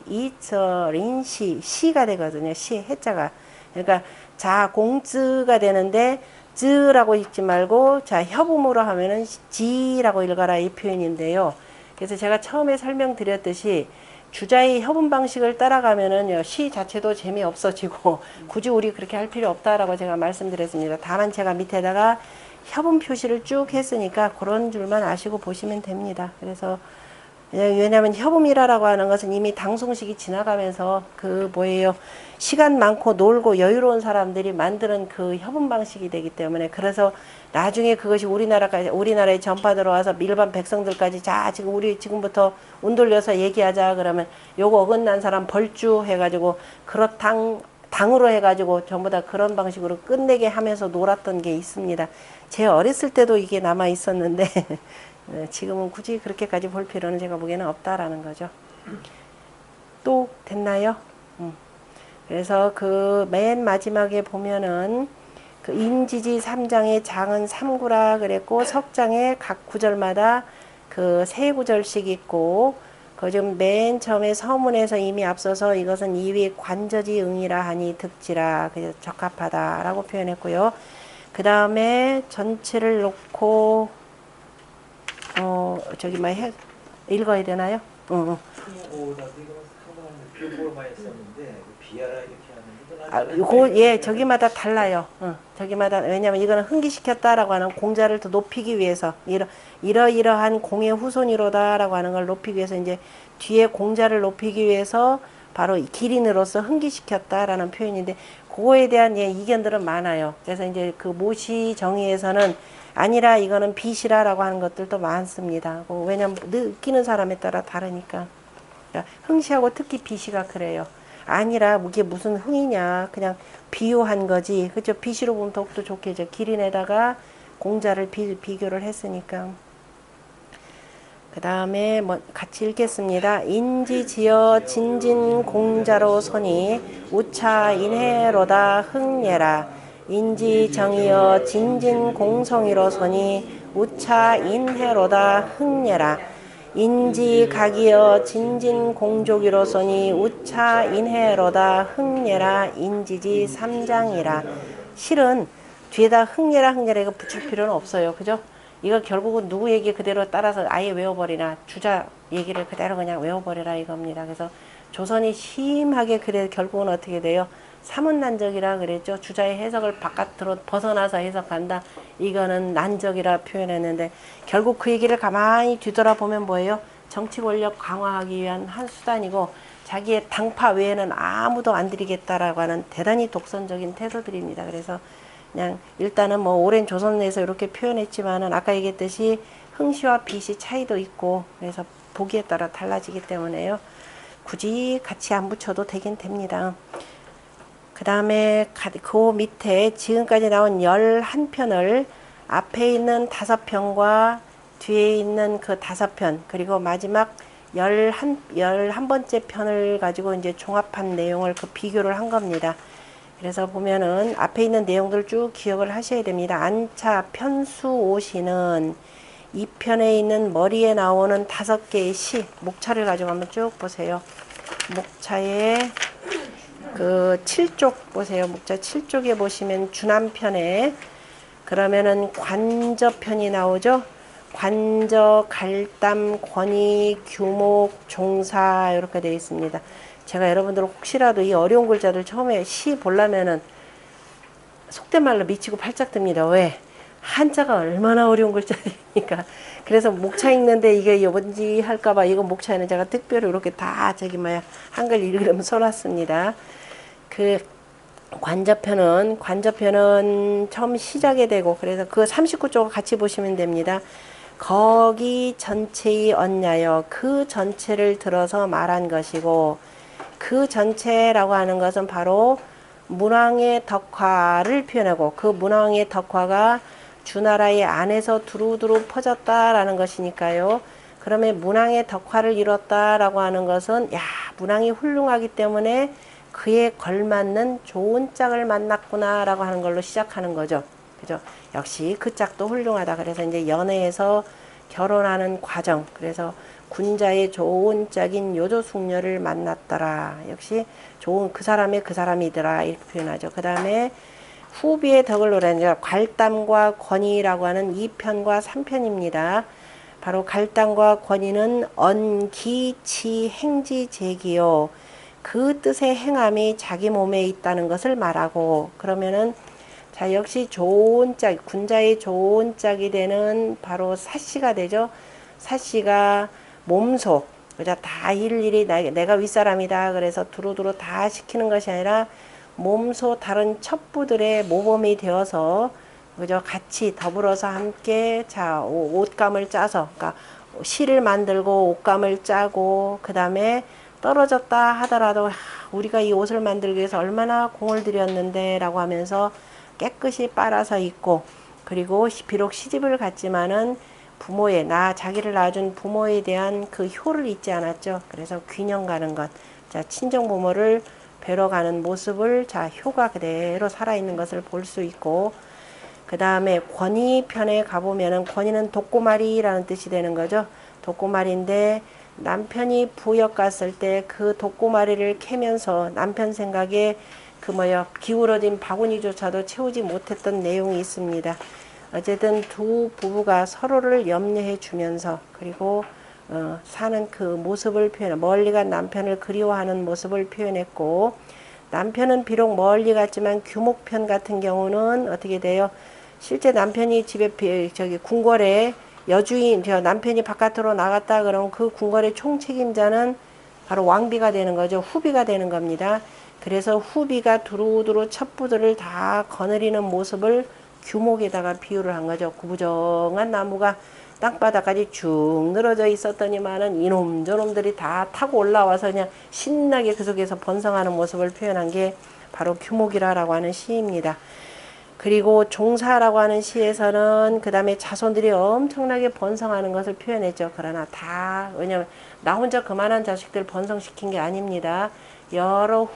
이처 린시 시가 되거든요. 시 해자가 그러니까 자공쯔가 되는데 즈라고 읽지 말고 자 협음으로 하면은 지라고 읽어라 이 표현인데요. 그래서 제가 처음에 설명드렸듯이 주자의 협음 방식을 따라가면은 시 자체도 재미없어지고 굳이 우리 그렇게 할 필요 없다라고 제가 말씀드렸습니다. 다만 제가 밑에다가 협음 표시를 쭉 했으니까 그런 줄만 아시고 보시면 됩니다. 그래서 왜냐하면 협음이라고 하는 것은 이미 당송식이 지나가면서 시간 많고 놀고 여유로운 사람들이 만드는 그 협음 방식이 되기 때문에 그래서 나중에 그것이 우리나라에 전파 들어와서 일반 백성들까지 자 지금 우리 지금부터 운 돌려서 얘기하자 그러면 요거 어긋난 사람 벌주 해가지고 당으로 해가지고 전부 다 그런 방식으로 끝내게 하면서 놀았던 게 있습니다. 제 어렸을 때도 이게 남아 있었는데 지금은 굳이 그렇게까지 볼 필요는 제가 보기에는 없다라는 거죠. 또 됐나요? 그래서 그 맨 마지막에 보면은 그 인지지 3장의 장은 3구라 그랬고 석장에 각 구절마다 그 세 구절씩 있고 좀 맨 처음에 서문에서 이미 앞서서 이것은 이위 관저지 응이라 하니 득지라 그래서 적합하다라고 표현했고요. 그 다음에 전체를 놓고 읽어야 되나요? 저기마다 달라요. 저기마다 왜냐면 이거는 흥기시켰다라고 하는 공자를 더 높이기 위해서 이러이러한 공의 후손이로다라고 하는 걸 높이기 위해서 이제 뒤에 공자를 높이기 위해서 바로 기린으로서 흥기시켰다라는 표현인데 그거에 대한 이견들은 많아요. 그래서 이제 그 모시 정의에서는 아니라 이거는 빚이라라고 하는 것들도 많습니다. 왜냐면 느끼는 사람에 따라 다르니까. 그러니까 흥시하고 특히 빚이가 그래요. 아니라 이게 무슨 흥이냐 그냥 비유한 거지. 그죠? 빚으로 보면 더욱더 좋겠죠. 기린에다가 공자를 비교를 했으니까. 그 다음에 같이 읽겠습니다. 인지지어 진진공자로 소니 우차 인해로다 흥예라. 인지정이여 진진공성이로 소니 우차 인해로다 흥예라. 인지각이여 진진공조기로 소니 우차 인해로다 흥예라. 인지지 3장이라. 실은 뒤에다 흥예라 이거 붙일 필요는 없어요. 그죠? 이거 결국은 누구 얘기 그대로 따라서 아예 외워버리나 주자 얘기를 그대로 그냥 외워버리라 이겁니다. 그래서 조선이 심하게 결국은 어떻게 돼요? 사문난적이라 그랬죠. 주자의 해석을 바깥으로 벗어나서 해석한다. 이거는 난적이라 표현했는데 결국 그 얘기를 가만히 뒤돌아보면 뭐예요? 정치 권력 강화하기 위한 한 수단이고 자기의 당파 외에는 아무도 안 드리겠다라고 하는 대단히 독선적인 태도들입니다. 그래서 그냥 일단은 오랜 조선 내에서 이렇게 표현했지만은 아까 얘기했듯이 흥시와 빚이 차이도 있고 그래서 보기에 따라 달라지기 때문에요. 굳이 같이 안 붙여도 되긴 됩니다. 그 다음에 그 밑에 지금까지 나온 11편을 앞에 있는 5편과 뒤에 있는 그 5편 그리고 마지막 11번째 편을 가지고 이제 종합한 내용을 비교를 한 겁니다. 그래서 보면은 앞에 있는 내용들 쭉 기억을 하셔야 됩니다. 안차 편수오시는 2편에 있는 머리에 나오는 5개의 시, 목차를 가지고 한번 쭉 보세요. 목차에 그 7쪽 보세요. 목차 7쪽에 보시면 주남편에 그러면은 관저편이 나오죠. 관저, 갈담, 권위, 규목, 종사 이렇게 되어 있습니다. 제가 여러분들 혹시라도 이 어려운 글자들 처음에 시 보려면은 속된 말로 미치고 팔짝 듭니다. 왜? 한자가 얼마나 어려운 글자입니까? 그래서 목차 읽는데 이게 뭔지 할까봐 이거 목차에는 제가 특별히 이렇게 다 한글 읽으려면 써놨습니다. 그 관저편은 처음 시작이 되고 그래서 그 39쪽을 같이 보시면 됩니다. 거기 전체의 언냐여 그 전체를 들어서 말한 것이고 그 전체라고 하는 것은 바로 문왕의 덕화를 표현하고 그 문왕의 덕화가 주나라의 안에서 두루두루 퍼졌다라는 것이니까요. 그러면 문왕의 덕화를 이뤘다라고 하는 것은 야 문왕이 훌륭하기 때문에 그에 걸맞는 좋은 짝을 만났구나라고 하는 걸로 시작하는 거죠. 그죠? 역시 그 짝도 훌륭하다. 그래서 이제 연애에서 결혼하는 과정. 그래서 군자의 좋은 짝인 요조숙녀를 만났더라. 역시 좋은 그 사람이더라. 이렇게 표현하죠. 그 다음에 후비의 덕을 노래하는 괄담과 권위라고 하는 2편과 3편입니다. 바로 갈당과 권위는 언기치 행지제기요. 그 뜻의 행함이 자기 몸에 있다는 것을 말하고 그러면은 자 역시 좋은 짝 군자의 좋은 짝이 되는 바로 사씨가 되죠. 사씨가 몸소 그죠 다 일일이 내가 윗사람이다 그래서 두루두루 다 시키는 것이 아니라 몸소 다른 첩부들의 모범이 되어서 그죠 같이 더불어서 함께 자 옷감을 짜서 그러니까 실을 만들고 옷감을 짜고 그 다음에 떨어졌다 하더라도 우리가 이 옷을 만들기 위해서 얼마나 공을 들였는데 라고 하면서 깨끗이 빨아서 입고 그리고 비록 시집을 갔지만은 부모의 자기를 낳아준 부모에 대한 그 효를 잊지 않았죠. 그래서 귀년 가는 것, 자 친정 부모를 뵈러 가는 모습을 자 효가 그대로 살아있는 것을 볼 수 있고 그 다음에 권위 편에 가보면은 권위는 독고마리라는 뜻이 되는 거죠. 독고마리인데 남편이 부역 갔을 때 그 독고마리를 캐면서 남편 생각에 기울어진 바구니조차도 채우지 못했던 내용이 있습니다. 어쨌든 두 부부가 서로를 염려해 주면서 그리고 사는 그 모습을 멀리 간 남편을 그리워하는 모습을 표현했고 남편은 비록 멀리 갔지만 규목편 같은 경우는 어떻게 돼요? 실제 남편이 집에 궁궐에 여주인 남편이 바깥으로 나갔다 그러면 그 궁궐의 총책임자는 바로 왕비가 되는 거죠. 후비가 되는 겁니다. 그래서 후비가 두루두루 첩부들을 다 거느리는 모습을 규목에다가 비유를 한 거죠. 구부정한 나무가 땅바닥까지 쭉 늘어져 있었더니만은 이놈 저놈들이 다 타고 올라와서 그냥 신나게 그 속에서 번성하는 모습을 표현한 게 바로 규목이라고 하는 시입니다. 그리고 종사라고 하는 시에서는 그 다음에 자손들이 엄청나게 번성하는 것을 표현했죠. 그러나 왜냐면 나 혼자 그만한 자식들 번성시킨 게 아닙니다. 여러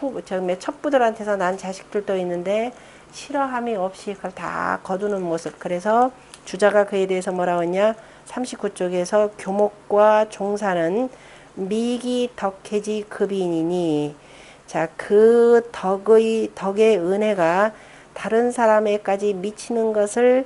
첩부들한테서 난 자식들도 있는데 싫어함이 없이 그걸 다 거두는 모습. 그래서 주자가 그에 대해서 뭐라고 했냐 39쪽에서 교목과 종사는 미기 덕해지 급인이니 자 그 덕의 은혜가 다른 사람에까지 미치는 것을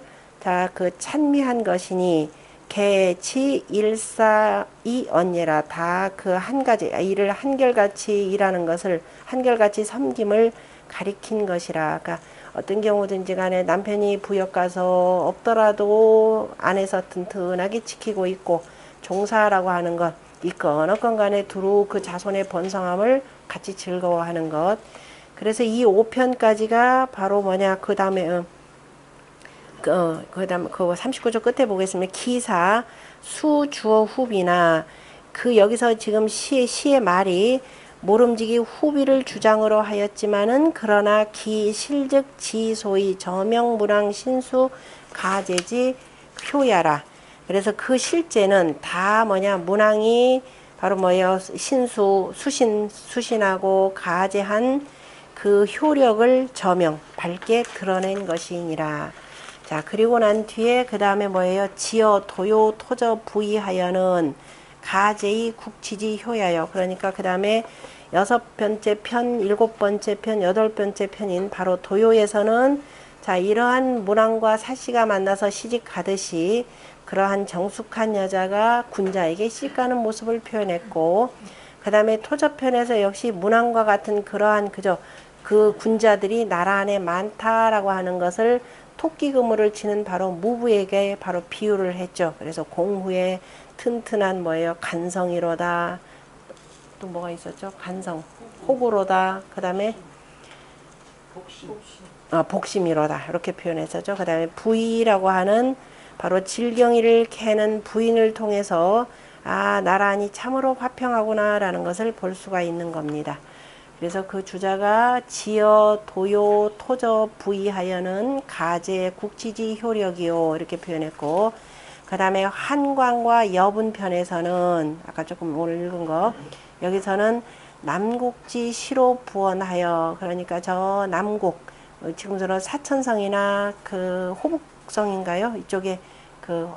그 찬미한 것이니 개치 일사이 언예라 다 그 한 가지 일을 한결같이 일하는 것을 한결같이 섬김을 가리킨 것이라. 그러니까 어떤 경우든지 간에 남편이 부역 가서 없더라도 안에서 튼튼하게 지키고 있고 종사라고 하는 것 있건 없건 간에 두루 그 자손의 번성함을 같이 즐거워하는 것. 그래서 이 5편까지가 바로 그 다음에 그 39조 끝에 보겠습니다. 기사 수 주어 후비나 여기서 지금 시의 말이 모름지기 후비를 주장으로 하였지만은 그러나 실즉 지소의 저명문왕 신수 가제지 효야라. 그래서 그 실제는 다 문왕이 바로 수신하고 가제한 그 효력을 밝게 드러낸 것이니라. 자, 그리고 난 뒤에 그 다음에 지어 도요 토저 부의하여는 가제의 국치지 효야여. 그러니까 그 다음에 6번째 편, 7번째 편, 8번째 편인 바로 도요에서는 자, 이러한 문왕과 사씨가 만나서 시집 가듯이 그러한 정숙한 여자가 군자에게 시집가는 모습을 표현했고 그 다음에 토저편에서 역시 문왕과 같은 그러한 그 군자들이 나라 안에 많다라고 하는 것을 토끼 그물을 치는 바로 무부에게 바로 비유를 했죠. 그래서 공후에 튼튼한 뭐예요? 간성이로다. 또 뭐가 있었죠? 간성, 호구로다. 그 다음에 복심이로다. 이렇게 표현했었죠. 그 다음에 부의라고 하는 바로 질경이를 캐는 부인을 통해서 아, 나란히 참으로 화평하구나 라는 것을 볼 수가 있는 겁니다. 그래서 그 주자가 지어 도요 토저 부의하여는 가제 국지지 효력이요 이렇게 표현했고, 그 다음에 한광과 여분편에서는 아까 조금 오늘 읽은 거, 여기서는 남국지 시로 부원하여, 그러니까 저 남국 지금처럼 사천성이나 그 호북성인가요? 이쪽에 그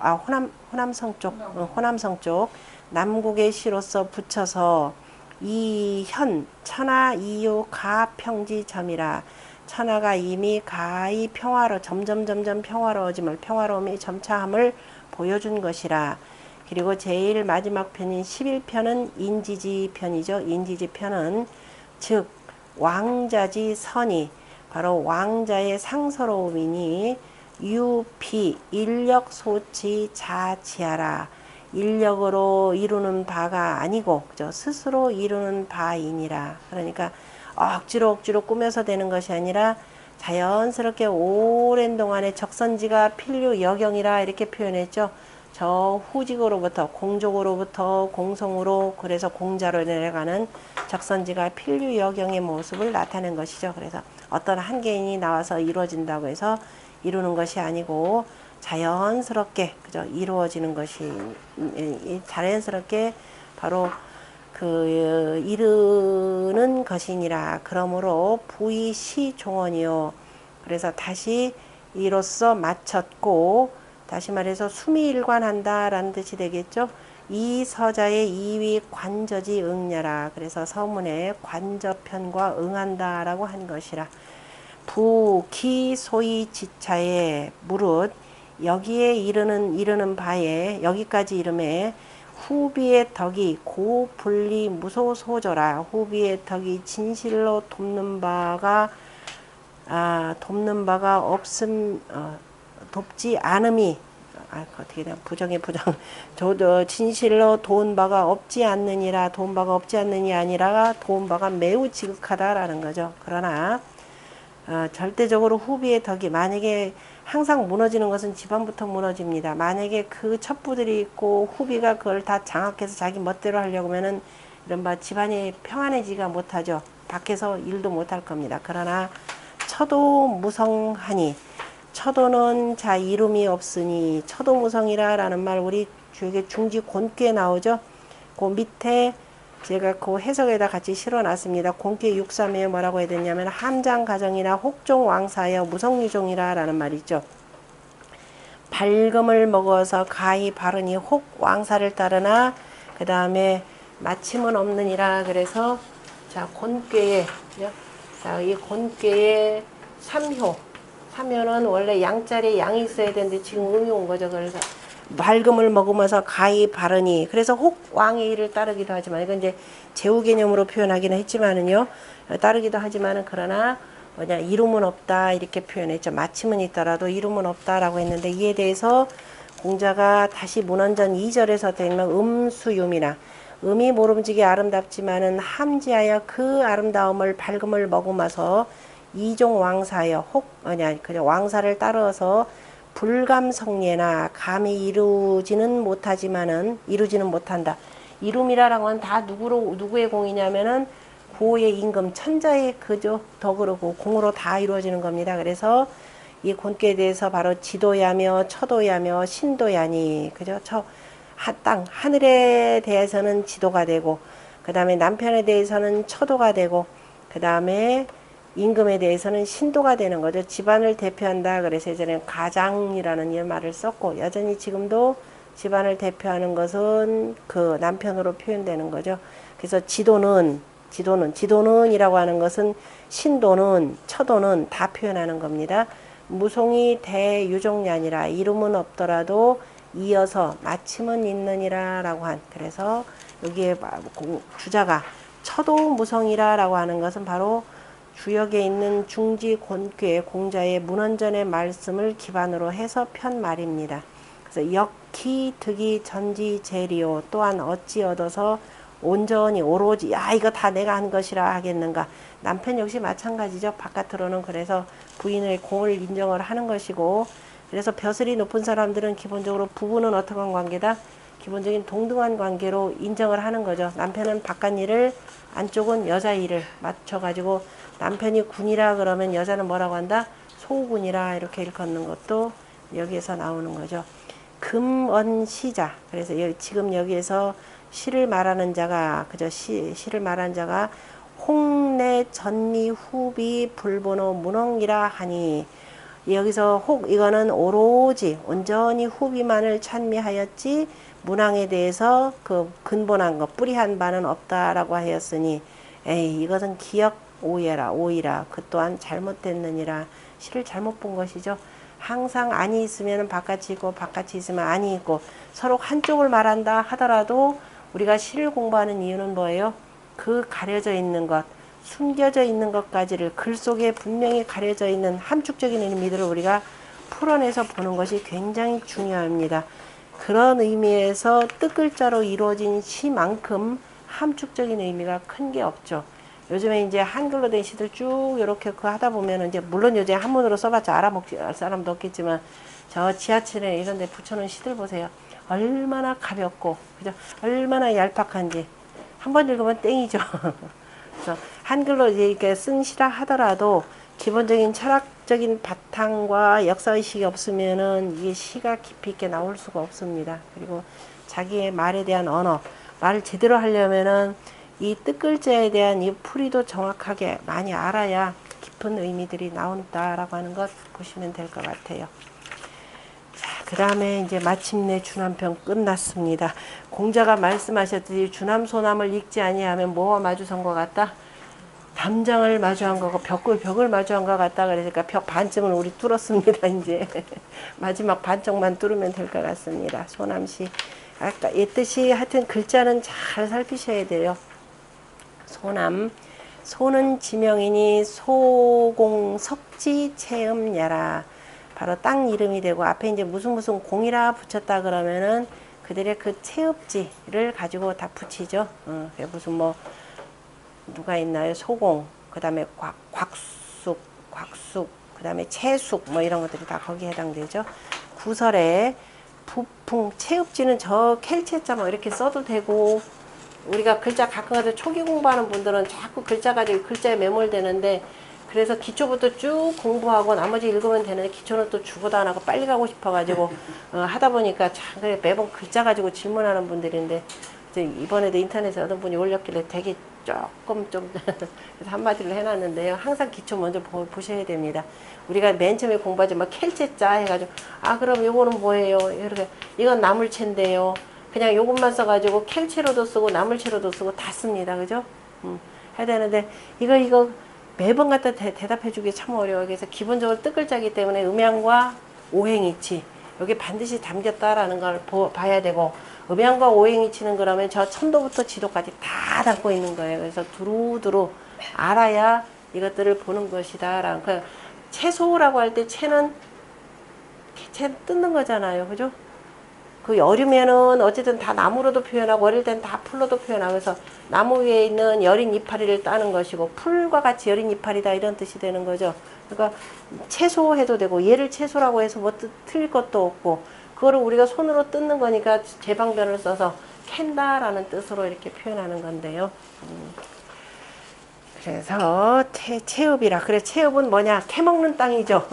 호남성 쪽, 호남성 쪽 남국의 시로서 붙여서 이현 천하 이유 가평지점이라, 천하가 이미 가히 점점 평화로움이 점차함을 보여준 것이라. 그리고 제일 마지막 편인 11편은 인지지 편이죠. 인지지 편은 즉 왕자지 선이 바로 왕자의 상서로움이니 유비 인력 소치 자치하라. 인력으로 이루는 바가 아니고 그죠? 스스로 이루는 바이니라. 그러니까 억지로 꾸며서 되는 것이 아니라 자연스럽게 오랜 동안의 적선지가 필류 여경이라 이렇게 표현했죠. 저 후직으로부터 공족으로부터 공성으로, 그래서 공자로 내려가는 적선지가 필류 여경의 모습을 나타낸 것이죠. 그래서 어떤 한 개인이 나와서 이루어진다고 해서 이루는 것이 아니고 자연스럽게 그죠? 이루어지는 것이 자연스럽게 바로 그 이르는 것이니라. 그러므로 부의시 종언이요. 그래서 다시 이로써 마쳤고, 다시 말해서 숨이 일관한다라는 뜻이 되겠죠. 이 서자의 이위 관저지 응냐라. 그래서 서문에 관저편과 응한다라고 한 것이라. 부기 소위 지차에 무릇 여기에 이르는 바에, 여기까지 이름에 후비의 덕이 고분리 무소소조라. 후비의 덕이 진실로 돕는 바가 돕지 않음이, 어떻게 되나 부정 저도 진실로 도운 바가 없지 않느니라. 도운 바가 없지 않느니 아니라 도운 바가 매우 지극하다라는 거죠. 그러나 절대적으로 후비의 덕이, 만약에 항상 무너지는 것은 집안부터 무너집니다. 만약에 그 첩부들이 있고 후비가 그걸 다 장악해서 자기 멋대로 하려고 하면은 이른바 집안이 평안해지가 못하죠. 밖에서 일도 못할 겁니다. 그러나 처도 무성하니, 처도는 자 이름이 없으니 처도무성이라 라는 말 우리 주역에 중지 곤괴에 나오죠. 그 밑에 제가 그 해석에다 같이 실어놨습니다. 곤괴 6.3에 뭐라고 해야 되냐면 함장가정이나 혹종왕사여 무성유종이라 라는 말이 있죠. 밝음을 먹어서 가히 바르니 혹 왕사를 따르나 그 다음에 마침은 없느니라. 그래서 자 곤괴에, 자 이 곤괴의 3효는 원래 양자리에 양이 있어야 되는데 지금 음이 온 거죠. 그래서 밝음을 먹으면서 가히 바르니, 그래서 혹 왕의 일을 따르기도 하지만, 이건 이제 제후 개념으로 표현하기는 했지만은요, 따르기도 하지만은 그러나 뭐냐 이름은 없다 이렇게 표현했죠. 마침은 있더라도 이름은 없다라고 했는데, 이에 대해서 공자가 다시 문헌전 2절에서 되면 음수유미나, 음이 모름지기 아름답지만은 함지하여 그 아름다움을 밝음을 머금어서 이종 왕사여 그냥 왕사를 따라서 불감성례나 감히 이루지는 못한다. 이룸이라는 건 다 누구의 공이냐면은 고의 임금 천자의 그저 덕으로 공으로 다 이루어지는 겁니다. 그래서 이 곤괴에 대해서 바로 지도야며 처도야며 신도야니, 그죠? 땅 하늘에 대해서는 지도가 되고, 그 다음에 남편에 대해서는 처도가 되고, 그 다음에 임금에 대해서는 신도가 되는 거죠. 집안을 대표한다. 그래서 예전에 가장이라는 이 말을 썼고, 여전히 지금도 집안을 대표하는 것은 그 남편으로 표현되는 거죠. 그래서 지도는 이라고 하는 것은 신도는 처도는 다 표현하는 겁니다. 무송이 대유종냐니라. 이름은 없더라도 이어서 마침은 있느니라 라고 한, 그래서 여기에 주자가 처도 무성이라 라고 하는 것은 바로 주역에 있는 중지 권괴 공자의 문헌전의 말씀을 기반으로 해서 편 말입니다. 그래서 역기 득이 전지 재리요 또한 어찌 얻어서 온전히 오로지 야 이거 다 내가 한 것이라 하겠는가. 남편 역시 마찬가지죠. 바깥으로는 그래서 부인의 공을 인정을 하는 것이고, 그래서 벼슬이 높은 사람들은 기본적으로 부부는 어떤 관계다? 기본적인 동등한 관계로 인정을 하는 거죠. 남편은 바깥 일을, 안쪽은 여자 일을 맞춰가지고 남편이 군이라 그러면 여자는 뭐라고 한다? 소군이라 이렇게 일컫는 것도 여기에서 나오는 거죠. 금언시자. 그래서 지금 여기에서 시를 말하는 자가 그저 시를 말하는 자가 홍내 전미 후비 불본호 문홍이라 하니, 여기서 혹 이거는 오로지 온전히 후비만을 찬미하였지 문항에 대해서 그 근본한 것 뿌리한 바는 없다라고 하였으니, 에이 이것은 기억 오이라 그 또한 잘못됐느니라. 시를 잘못 본 것이죠. 항상 안이 있으면 바깥이 있고 바깥이 있으면 안이 있고 서로 한쪽을 말한다 하더라도 우리가 시를 공부하는 이유는 뭐예요? 그 가려져 있는 것, 숨겨져 있는 것까지를 글 속에 분명히 가려져 있는 함축적인 의미들을 우리가 풀어내서 보는 것이 굉장히 중요합니다. 그런 의미에서 뜻글자로 이루어진 시만큼 함축적인 의미가 큰 게 없죠. 요즘에 이제 한글로 된 시들 쭉 이렇게 그 하다 보면 이제 물론 요즘 한문으로 써봤자 알아먹을 사람도 없겠지만 저 지하철에 이런 데 붙여놓은 시들 보세요. 얼마나 가볍고 그죠? 얼마나 얄팍한지 한 번 읽으면 땡이죠. 그래서 한글로 이렇게 쓴 시라 하더라도 기본적인 철학적인 바탕과 역사의식이 없으면은 이게 시가 깊이 있게 나올 수가 없습니다. 그리고 자기의 말에 대한 언어, 말을 제대로 하려면은 이 뜻글자에 대한 이 풀이도 정확하게 많이 알아야 깊은 의미들이 나온다라고 하는 것 보시면 될 것 같아요. 자, 그 다음에 이제 마침내 주남편 끝났습니다. 공자가 말씀하셨듯이 주남소남을 읽지 아니하면 뭐와 마주선 것 같다? 담장을 마주한 거고 벽을 마주한 것 같다. 그러니까 벽 반쯤을 우리 뚫었습니다. 이제 마지막 반쪽만 뚫으면 될 것 같습니다. 소남시 아까 이 뜻이 하여튼 글자는 잘 살피셔야 돼요. 소남 소는 지명이니 소공 석지 체음야라. 바로 땅 이름이 되고 앞에 이제 무슨 공이라 붙였다 그러면은 그들의 그 체읍지를 가지고 다 붙이죠. 무슨 뭐 누가 있나요? 소공, 그 다음에 곽숙, 그 다음에 채숙 뭐 이런 것들이 다 거기에 해당되죠. 구설에 부풍, 체읍지는 저 켈체자 뭐 이렇게 써도 되고, 우리가 글자 가끔 가서 초기 공부하는 분들은 자꾸 글자 가지고 글자에 매몰되는데, 그래서 기초부터 쭉 공부하고 나머지 읽으면 되는데 기초는 또 죽어도 안 하고 빨리 가고 싶어가지고 하다 보니까 참 매번 글자 가지고 질문하는 분들인데, 이번에도 인터넷에 어떤 분이 올렸길래 되게 조금 좀 그래서 한마디를 해놨는데요. 항상 기초 먼저 보셔야 됩니다. 우리가 맨 처음에 공부하지 막 켈체자 해가지고 그럼 요거는 뭐예요? 이렇게 이건 나물체인데요. 그냥 요것만 써가지고 켈체로도 쓰고 나물체로도 쓰고 다 씁니다. 그죠? 해야 되는데 이거 매번 갖다 대답해주기 참 어려워요. 그래서 기본적으로 뜻글자이기 때문에 음양과 오행이치 여기 반드시 담겼다라는 걸 봐야 되고, 음양과 오행이치는 그러면 저 천도부터 지도까지 다 담고 있는 거예요. 그래서 두루두루 알아야 이것들을 보는 것이다. 라는 그 채소라고 할 때 채는 뜯는 거잖아요. 그죠? 그 여름에는 어쨌든 다 나무로도 표현하고 어릴 땐 다 풀로도 표현하고, 그래서 나무 위에 있는 여린 이파리를 따는 것이고 풀과 같이 여린 이파리다 이런 뜻이 되는 거죠. 그러니까 채소해도 되고 얘를 채소라고 해서 뭐 틀릴 것도 없고, 그거를 우리가 손으로 뜯는 거니까 제방변을 써서 캔다라는 뜻으로 이렇게 표현하는 건데요. 그래서 채읍이라. 그래 채읍은 뭐냐? 캐먹는 땅이죠.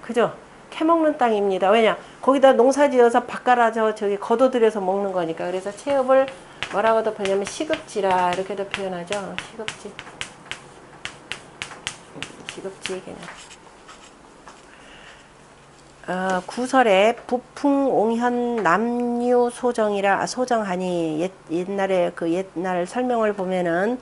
그죠? 캐먹는 땅입니다. 왜냐? 거기다 농사지어서 밭갈아서 저기 걷어들여서 먹는 거니까. 그래서 채읍을 뭐라고도 표현하면 시급지라 이렇게도 표현하죠. 시급지 그냥. 구설에 부풍옹현 남유 소정하니 옛날에 그 옛날 설명을 보면은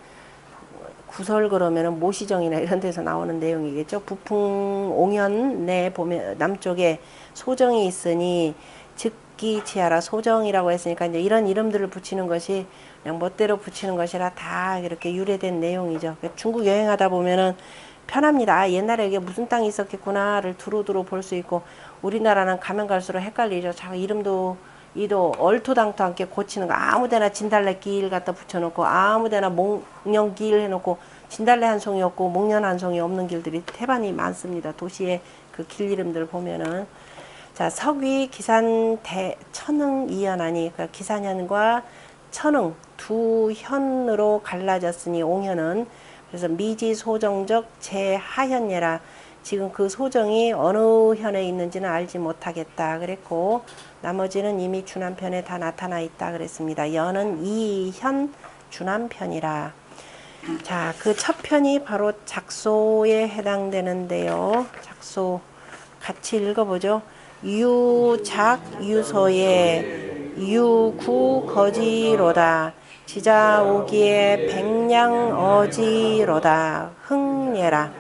구설 그러면은 모시정이나 이런 데서 나오는 내용이겠죠. 부풍옹현 내 보면 남쪽에 소정이 있으니 즉 박기치하라 소정이라고 했으니까 이제 이런 이름들을 붙이는 것이 그냥 멋대로 붙이는 것이라 다 이렇게 유래된 내용이죠. 중국 여행하다 보면은 편합니다. 아, 옛날에 이게 무슨 땅이 있었겠구나를 두루두루 볼 수 있고 우리나라는 가면 갈수록 헷갈리죠. 자기 이름도 이도 얼토당토 않게 고치는 거 아무데나 진달래 길 갖다 붙여놓고 아무데나 목련길 해놓고 진달래 한 송이 없고 목련 한 송이 없는 길들이 태반이 많습니다. 도시의 그 길 이름들 보면은 자 석위 기산 천흥 이현하니 그러니까 기산현과 천흥 두 현으로 갈라졌으니 옹현은 그래서 미지소정적 제하현예라 지금 그 소정이 어느 현에 있는지는 알지 못하겠다 그랬고 나머지는 이미 주남편에 다 나타나 있다 그랬습니다. 연은 이현 주남편이라. 자, 그 첫 편이 바로 작소에 해당되는데요. 작소 같이 읽어보죠. 유작 유소에 유구 거지로다. 지자오기에 백냥 어지로다. 흥예라.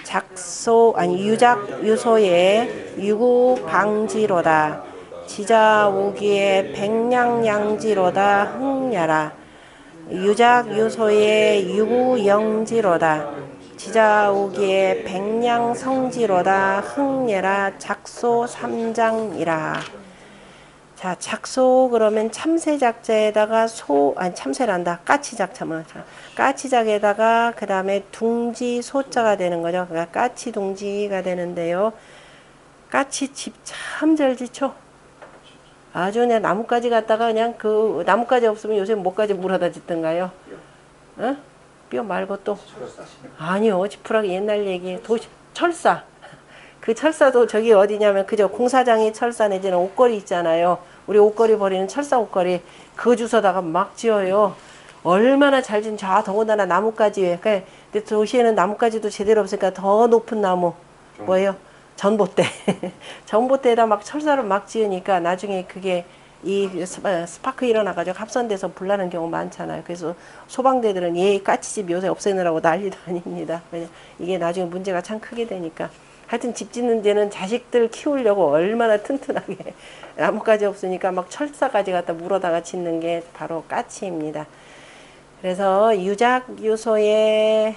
작소 아니 유작 유소에 유구 방지로다. 지자오기에 백냥 양지로다. 흥야라. 유작 유소에 유구 영지로다. 지자오기에 백냥 성지로다. 흥예라. 작소 삼장이라. 자, 작소 그러면 참새작자에다가 아니 참새란다. 까치작자 뭐 까치작에다가 그 다음에 둥지 소자가 되는 거죠. 그러니까 까치둥지가 되는데요. 까치집 참 잘 지쳐. 아주 그냥 나뭇가지 갖다가 그냥 그 나뭇가지 없으면 요새 뭐까지 물어다 짓던가요? 어? 뼈 말고 또 아니요. 지푸라기 옛날 얘기 철사. 그 철사도 저기 어디냐면 그저 공사장이 철사 내지는 옷걸이 있잖아요. 우리 옷걸이 버리는 철사 옷걸이 그 주워다가 막 지어요. 얼마나 잘 지은 저 더군다나 나뭇가지 위에. 근데 도시에는 나뭇가지도 제대로 없으니까 더 높은 나무 뭐예요? 전봇대. 전봇대에다 막 철사를 막 지으니까 나중에 그게 이 스파크 일어나가지고 합선돼서 불나는 경우 많잖아요. 그래서 소방대들은 얘 까치집 요새 없애느라고 난리도 아닙니다. 이게 나중에 문제가 참 크게 되니까. 하여튼 집 짓는 데는 자식들 키우려고 얼마나 튼튼하게 나뭇가지 없으니까 막 철사까지 갖다 물어다가 짓는 게 바로 까치입니다. 그래서 유작 유소의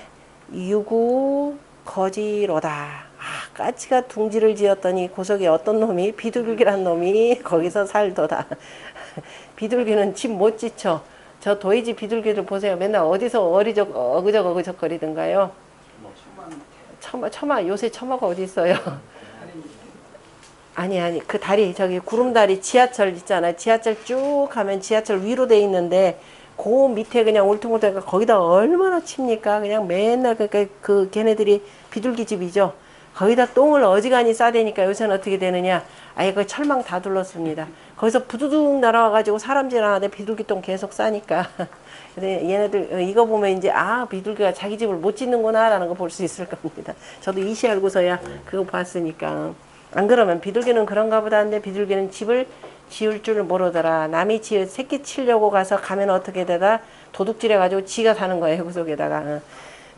유구 거지로다. 아, 까치가 둥지를 지었더니 고속에 어떤 놈이 비둘기란 놈이 거기서 살도다. 비둘기는 집 못 지쳐. 저 도이지 비둘기들 보세요. 맨날 어디서 어그적 거리던가요. 처마 요새 처마가 어디 있어요? 아니 그 다리 저기 구름다리 지하철 있잖아요. 지하철 쭉 가면 지하철 위로 돼 있는데 그 밑에 그냥 울퉁불퉁 거기다 얼마나 칩니까? 그냥 맨날 그러니까 그 걔네들이 비둘기 집이죠. 거기다 똥을 어지간히 싸대니까 요새는 어떻게 되느냐? 아예 그 철망 다 둘렀습니다. 거기서 부두둑 날아와가지고 사람 지나가는데 비둘기 똥 계속 싸니까. 근데 얘네들 이거 보면 이제 아 비둘기가 자기 집을 못 짓는구나라는 거 볼 수 있을 겁니다. 저도 이시 알고서야 그거 봤으니까. 안 그러면 비둘기는 그런가 보다 한데 비둘기는 집을 지을 줄 모르더라. 남이 새끼 치려고 가면 어떻게 되다 도둑질해가지고 지가 사는 거예요. 그 속에다가.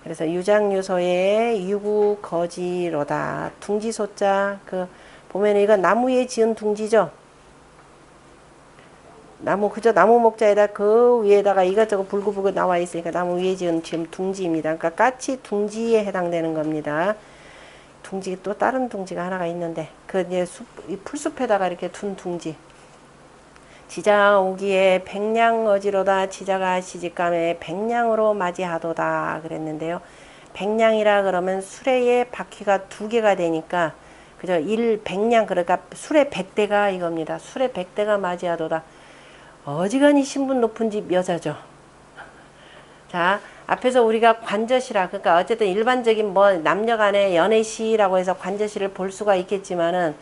그래서 유장유소의 유구 거지로다. 둥지소자 그 보면 이건 나무에 지은 둥지죠. 그저 나무 목자에다 그 위에다가 이것저것 불구불구 나와 있으니까 나무 위에 지은 지금 둥지입니다. 그러니까 까치 둥지에 해당되는 겁니다. 둥지 또 다른 둥지가 하나가 있는데 그 이제 이 풀숲에다가 이렇게 둔 둥지. 지자 오기에 백냥 어지로다. 지자가 시집감에 백냥으로 맞이하도다 그랬는데요. 백냥이라 그러면 수레에 바퀴가 2개가 되니까 그죠? 백냥 그러니까 수레 100대가 이겁니다. 수레 100대가 맞이하도다. 어지간히 신분 높은 집 여자죠. 자, 앞에서 우리가 관저시라 그러니까 어쨌든 일반적인 뭐 남녀간의 연애시라고 해서 관저시를 볼 수가 있겠지만은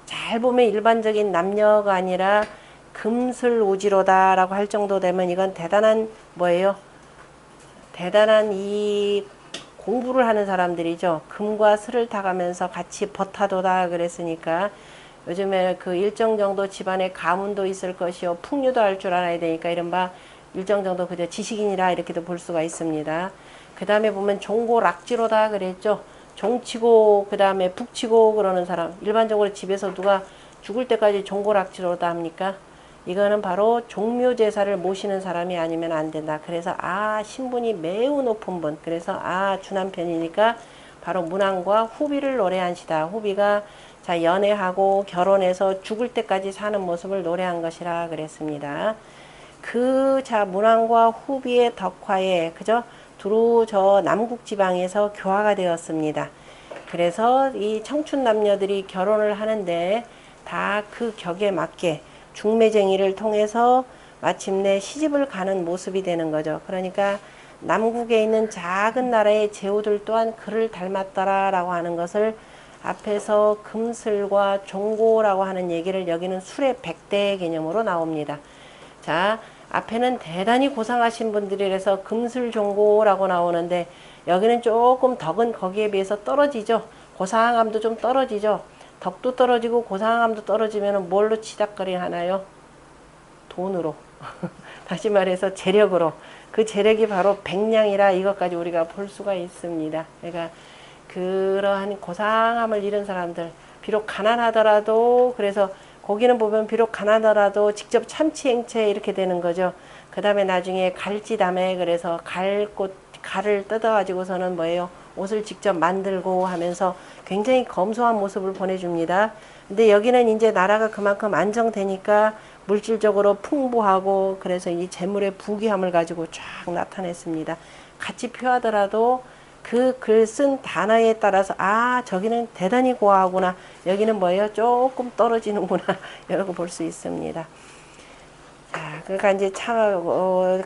잘 보면 일반적인 남녀가 아니라 금슬 오지로다라고 할 정도 되면 이건 대단한 뭐예요? 대단한 이 공부를 하는 사람들이죠. 금과 슬을 타가면서 같이 버타도다 그랬으니까 요즘에 그 일정 정도 집안에 가문도 있을 것이요. 풍류도 할 줄 알아야 되니까 이른바 일정 정도 그저 지식인이라 이렇게도 볼 수가 있습니다. 그 다음에 보면 종고락지로다 그랬죠. 종치고 그 다음에 북치고 그러는 사람. 일반적으로 집에서 누가 죽을 때까지 종고락지로다 합니까? 이거는 바로 종묘제사를 모시는 사람이 아니면 안 된다. 그래서 신분이 매우 높은 분. 그래서 주남편이니까 바로 문왕과 후비를 노래한시다. 후비가 자 연애하고 결혼해서 죽을 때까지 사는 모습을 노래한 것이라 그랬습니다. 자 문왕과 후비의 덕화에 그저 두루 저 남국 지방에서 교화가 되었습니다. 그래서 이 청춘 남녀들이 결혼을 하는데 다 그 격에 맞게 중매쟁이를 통해서 마침내 시집을 가는 모습이 되는 거죠. 그러니까 남국에 있는 작은 나라의 제후들 또한 그를 닮았더라라고 하는 것을 앞에서 금슬과 종고라고 하는 얘기를 여기는 술의 백대 개념으로 나옵니다. 자, 앞에는 대단히 고상하신 분들이라서 금슬종고라고 나오는데 여기는 조금 덕은 거기에 비해서 떨어지죠. 고상함도 좀 떨어지죠. 덕도 떨어지고 고상함도 떨어지면 뭘로 치닫거리 하나요? 돈으로. 다시 말해서 재력으로. 그 재력이 바로 백냥이라 이것까지 우리가 볼 수가 있습니다. 그러니까 그러한 고상함을 잃은 사람들, 비록 가난하더라도, 그래서 거기는 보면 비록 가난하더라도 직접 참치행체 이렇게 되는 거죠. 그 다음에 나중에 갈지담에 그래서 갈을 뜯어가지고서는 뭐예요? 옷을 직접 만들고 하면서 굉장히 검소한 모습을 보내줍니다. 근데 여기는 이제 나라가 그만큼 안정되니까 물질적으로 풍부하고 그래서 이 재물의 부귀함을 가지고 쫙 나타냈습니다. 같이 표하더라도 그 글 쓴 단어에 따라서 저기는 대단히 고아하구나. 여기는 뭐예요? 조금 떨어지는구나. 이러고 볼 수 있습니다. 자, 그러니까 이제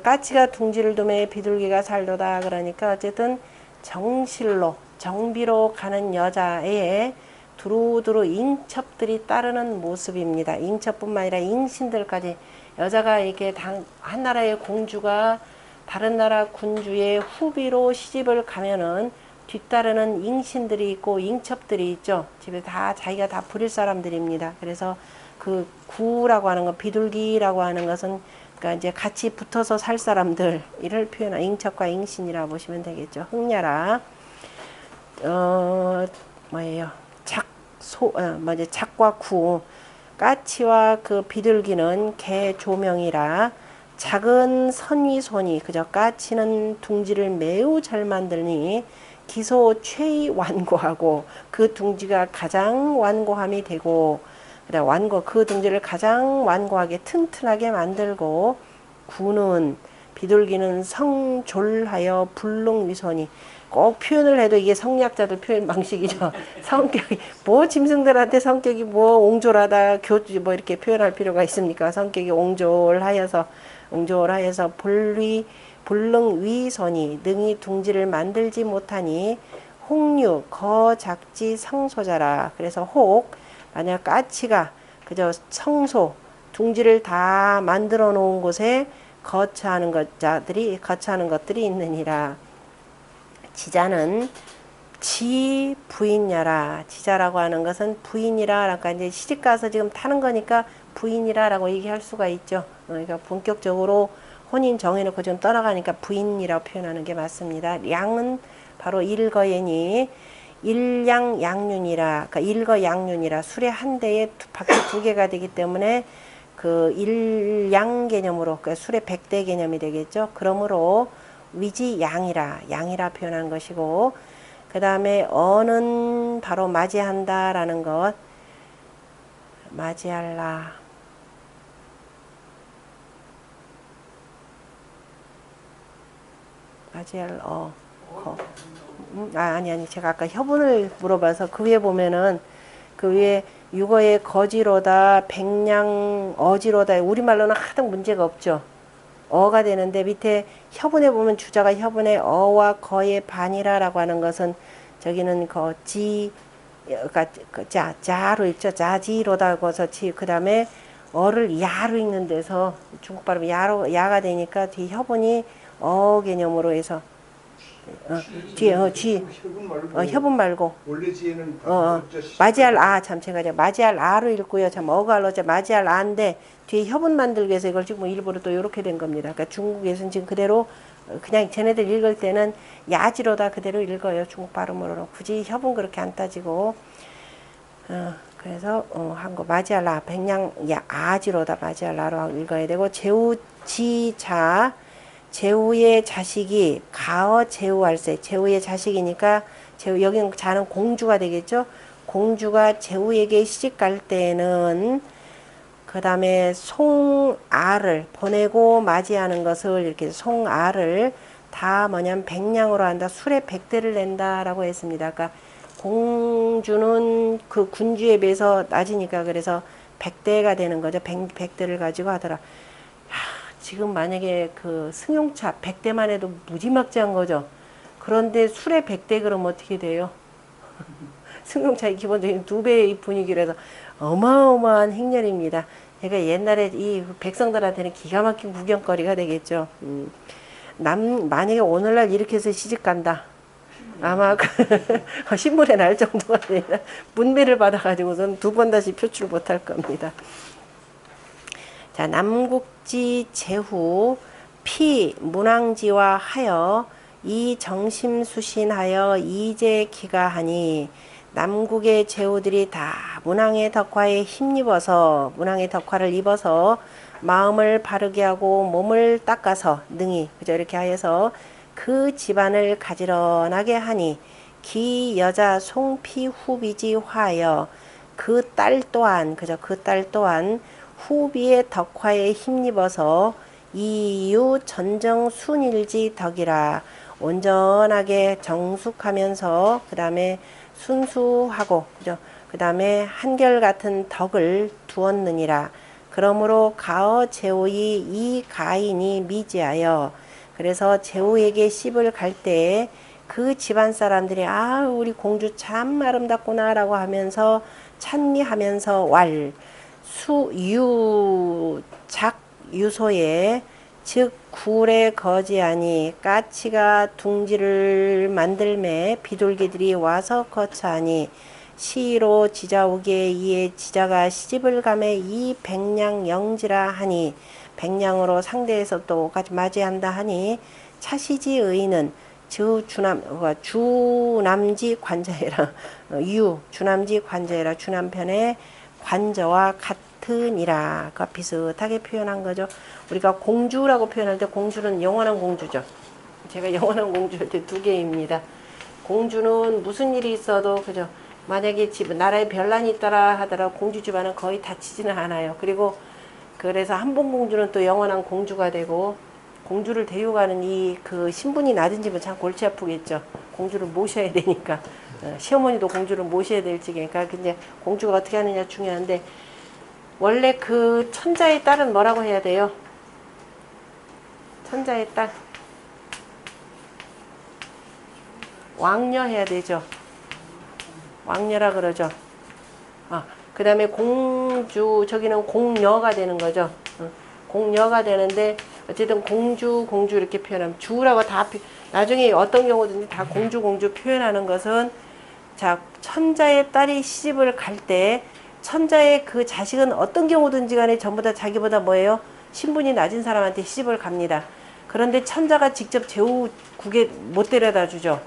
까치가 둥지를 두매 비둘기가 살도다. 그러니까 어쨌든 정실로 정비로 가는 여자에 두루두루 잉첩들이 따르는 모습입니다. 잉첩뿐만 아니라 잉신들까지 여자가 이렇게 한 나라의 공주가 다른 나라 군주의 후비로 시집을 가면은 뒤따르는 잉신들이 있고 잉첩들이 있죠. 집에 다 자기가 다 부릴 사람들입니다. 그래서 그 구라고 하는 것, 비둘기라고 하는 것은 그러니까 이제 같이 붙어서 살 사람들 이를 표현한 잉첩과 잉신이라 보시면 되겠죠. 흥야라 뭐예요? 작과 구 까치와 그 비둘기는 개 조명이라 작은 선위손이 그저 까치는 둥지를 매우 잘 만들니 기소 최이 완고하고 그 둥지가 가장 완고함이 되고 그 둥지를 가장 완고하게 튼튼하게 만들고 구는 비둘기는 성졸하여 불능위손이 꼭 표현을 해도 이게 성리학자들 표현 방식이죠. 성격이 짐승들한테 성격이 옹졸하다 뭐 이렇게 표현할 필요가 있습니까? 성격이 옹졸하여서 불능위손이 능히 둥지를 만들지 못하니 혹류 거작지 성소자라. 그래서 만약 까치가 그저 성소 둥지를 다 만들어 놓은 곳에 거처하는 것들이 있느니라. 지자는 지 부인야라. 지자라고 하는 것은 부인이라. 그러니까 이제 시집가서 지금 타는 거니까 부인이라라고 얘기할 수가 있죠. 그러니까 본격적으로 혼인 정해놓고 지금 떠나가니까 부인이라고 표현하는 게 맞습니다. 량은 바로 일거예니 일양양륜이라. 그러니까 일거양륜이라. 수레 한 대에 바퀴 두 개가 되기 때문에 그 일양 개념으로 그러니까 수레 100대 개념이 되겠죠. 그러므로 양이라 표현한 것이고 그 다음에 어는 바로 맞이한다라는 것. 맞이할라. 맞이할 아니 제가 아까 혀분을 물어봐서 그 위에 보면은 그 위에 육어의 거지로다 백냥 어지로다 우리말로는 하등 문제가 없죠. 어가 되는데 밑에 혀분에 보면 주자가 혀분에 어와 거의 반이라라고 하는 것은 저기는 그러니까 자로 읽죠. 자지로다고 해서 그 다음에 어를 야로 읽는 데서 중국 발음 야가 되니까 뒤 혀분이 개념으로 해서 뒤에 혀분 말고 원래 지혜는 맞이할 제가 맞이할 아로 읽고요. 어가 알로자 맞이할 아인데 뒤에 혀분 만들기 위해서 이걸 지금 일부러 또 이렇게 된 겁니다. 그러니까 중국에서는 지금 그대로 그냥 쟤네들 읽을 때는 야지로다 그대로 읽어요. 중국 발음으로 굳이 혀분 그렇게 안 따지고 그래서 한거 맞이할라 백냥 야 아지로다 맞이할라로 읽어야 되고 제우지자 제우의 자식이 가어 제우할세 제우의 자식이니까 제우 여기는 자는 공주가 되겠죠. 공주가 제우에게 시집갈 때는 그 다음에 송아를 보내고 맞이하는 것을 이렇게 송아를 다 뭐냐면 백냥으로 한다. 술에 100대를 낸다라고 했습니다. 그러니까 공주는 그 군주에 비해서 낮으니까 그래서 100대가 되는 거죠. 100대를 가지고 하더라. 지금 만약에 그 승용차 100대만 해도 무지막지한 거죠. 그런데 술에 100대 그러면 어떻게 돼요? 승용차의 기본적인 2배의 분위기라서 어마어마한 행렬입니다. 그러니까 옛날에 이 백성들한테는 기가 막힌 구경거리가 되겠죠. 만약에 오늘날 이렇게 해서 시집 간다. 아마 신문에 날 정도가 아니라 문매를 받아가지고선 2번 다시 표출 못할 겁니다. 자, 남국지 제후 피 문왕지와 하여 이 정심수신하여 이제 기가하니 남국의 제후들이 다 문왕의 덕화에 힘입어서 문왕의 덕화를 입어서 마음을 바르게 하고 몸을 닦아서 능히 그죠 이렇게 하여서 그 집안을 가지런하게 하니 기 여자 송피 후비지 화여 그 딸 또한 그죠 그 딸 또한 후비의 덕화에 힘입어서 이유 전정 순일지 덕이라 온전하게 정숙하면서 그 다음에 순수하고 그죠 그 다음에 한결같은 덕을 두었느니라. 그러므로 가어 제오이 이 가인이 미지하여 그래서 제오에게 씹을 갈 때 그 집안 사람들이 아 우리 공주 참 아름답구나 라고 하면서 찬미하면서 왈 수유작 유소에 즉 굴에 거지하니 까치가 둥지를 만들매 비둘기들이 와서 거처하니 시로 지자오기에 이에 지자가 시집을 가매 이 백냥 영지라 하니 백냥으로 상대에서 또 같이 맞이한다 하니 차시지 의는 주남지 관자해라 주남지 관자해라 주남편의 관저와 같으니라 그 비슷하게 표현한 거죠. 우리가 공주라고 표현할 때 공주는 영원한 공주죠. 제가 영원한 공주 할 때 2개입니다. 공주는 무슨 일이 있어도 그죠. 만약에 나라에 변란이 있더라 하더라도 공주 집안은 거의 다치지는 않아요. 그리고 그래서 한복공주는 또 영원한 공주가 되고 공주를 데리고 가는 이 그 신분이 낮은 집은 참 골치 아프겠죠. 공주를 모셔야 되니까 시어머니도 공주를 모셔야 될 지경이니까 근데 공주가 어떻게 하느냐 중요한데 원래 그 천자의 딸은 뭐라고 해야 돼요? 천자의 딸 왕녀 해야 되죠. 왕녀라 그러죠. 그 다음에 공주 저기는 공녀가 되는 거죠. 공녀가 되는데 어쨌든 공주 이렇게 표현하면 주라고 다 나중에 어떤 경우든지 다 공주 표현하는 것은 자 천자의 딸이 시집을 갈 때 천자의 그 자식은 어떤 경우든지 간에 전부 다 자기보다 뭐예요? 신분이 낮은 사람한테 시집을 갑니다. 그런데 천자가 직접 제후국에 못 데려다 주죠.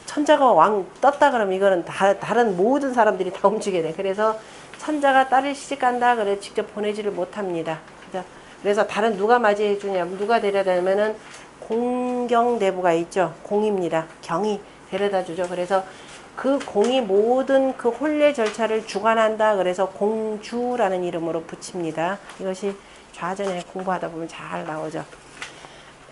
천자가 왕 떴다 그러면 이거는 다른 모든 사람들이 다 움직여야 돼. 그래서 천자가 딸을 시집간다 그래 직접 보내지를 못합니다. 그래서 다른 누가 맞이해 주냐 누가 데려다면은 공경대부가 있죠. 공입니다. 경이 데려다 주죠. 그래서 그 공이 모든 그 혼례 절차를 주관한다. 그래서 공주라는 이름으로 붙입니다. 이것이 좌전에 공부하다 보면 잘 나오죠.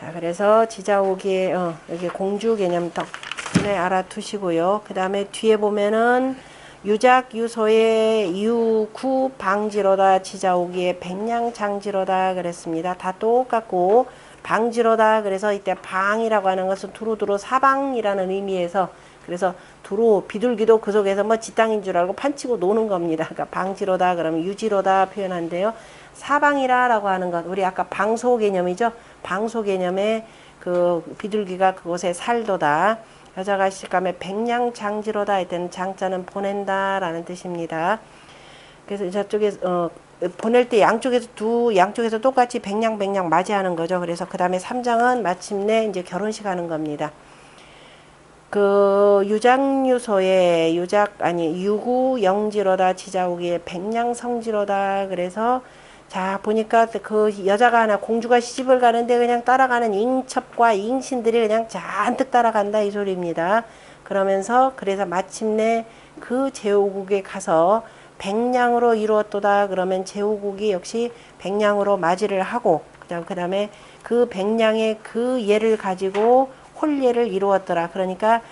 자, 그래서 지자오기에 여기 공주 개념 덕분에 알아두시고요. 그 다음에 뒤에 보면은 유작 유소의 유구 방지로다 지자오기에 백냥장지로다 그랬습니다. 다 똑같고 방지로다 그래서 이때 방이라고 하는 것은 두루두루 사방이라는 의미에서 그래서 두루 비둘기도 그 속에서 뭐 지땅인 줄 알고 판치고 노는 겁니다. 그러니까 방지로다 그러면 유지로다 표현한대요. 사방이라 라고 하는 것 우리 아까 방소 개념이죠. 방소 개념에 그 비둘기가 그곳에 살도다. 여자가 시집가면 백냥장지로다 했던 장자는 보낸다 라는 뜻입니다. 그래서 저쪽에 보낼 때 양쪽에서 똑같이 백냥 맞이하는 거죠. 그래서 그 다음에 3장은 마침내 이제 결혼식 하는 겁니다. 그 유장유소의 유구영지로다 지자오기에 백냥성지로다. 그래서 자 보니까 그 여자가 하나 공주가 시집을 가는데 그냥 따라가는 잉첩과 잉신들이 그냥 잔뜩 따라간다 이 소리입니다. 그러면서 그래서 마침내 그 제후국에 가서 백냥으로 이루었도다. 그러면 제후국이 역시 백냥으로 맞이를 하고 그 다음에 그 백냥의 그 예를 가지고 혼례를 이루었더라. 그러니까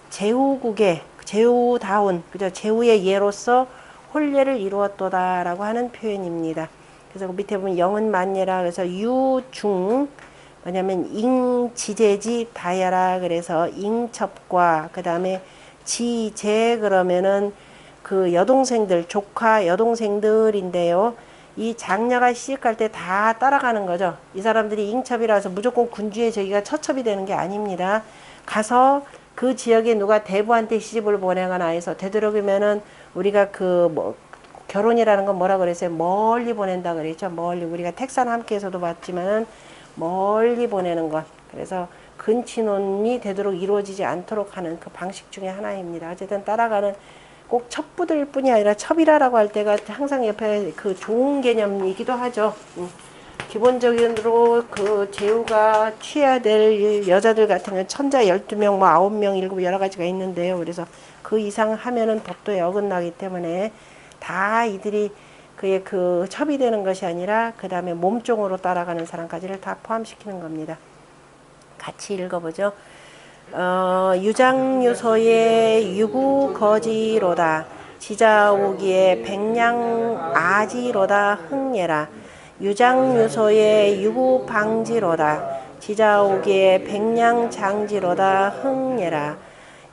제후국의 제후다운 그죠? 제후의 예로서 혼례를 이루었도다라고 하는 표현입니다. 그래서 그 밑에 보면 영은 만예라. 그래서 유중 뭐냐면 잉지제지 다야라. 그래서 잉첩과 그 다음에 지제 그러면은 그 여동생들 조카 여동생들인데요. 이 장녀가 시집갈 때 다 따라가는 거죠. 이 사람들이 잉첩이라서 무조건 군주의 저기가 처첩이 되는 게 아닙니다. 가서 그 지역에 누가 대부한테 시집을 보내거나 해서 되도록이면은 우리가 그 뭐 결혼이라는 건 뭐라 그랬어요? 멀리 보낸다 그랬죠. 멀리 우리가 택산 함께에서도 봤지만은 멀리 보내는 것. 그래서 근친혼이 되도록 이루어지지 않도록 하는 그 방식 중에 하나입니다. 어쨌든 따라가는 꼭 첩부들 뿐이 아니라 첩이라고 할 때가 항상 옆에 그 좋은 개념이기도 하죠. 기본적으로 그 제후가 취해야 될 여자들 같은 경우는 천자 12명, 뭐 9명, 7 여러 가지가 있는데요. 그래서 그 이상 하면은 법도에 어긋나기 때문에 다 이들이 그의 그 첩이 되는 것이 아니라 그 다음에 몸종으로 따라가는 사람까지를 다 포함시키는 겁니다. 같이 읽어보죠. 유장유소의 유구거지로다. 지자오기에 백냥아지로다 흥예라. 유장유소의 유구방지로다. 지자오기에 백냥장지로다 흥예라.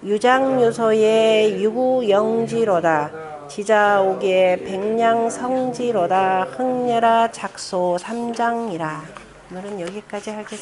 유장유소의 유구영지로다. 지자오기에 백냥성지로다 흥예라. 작소 3장이라. 오늘은 여기까지 하겠습니다.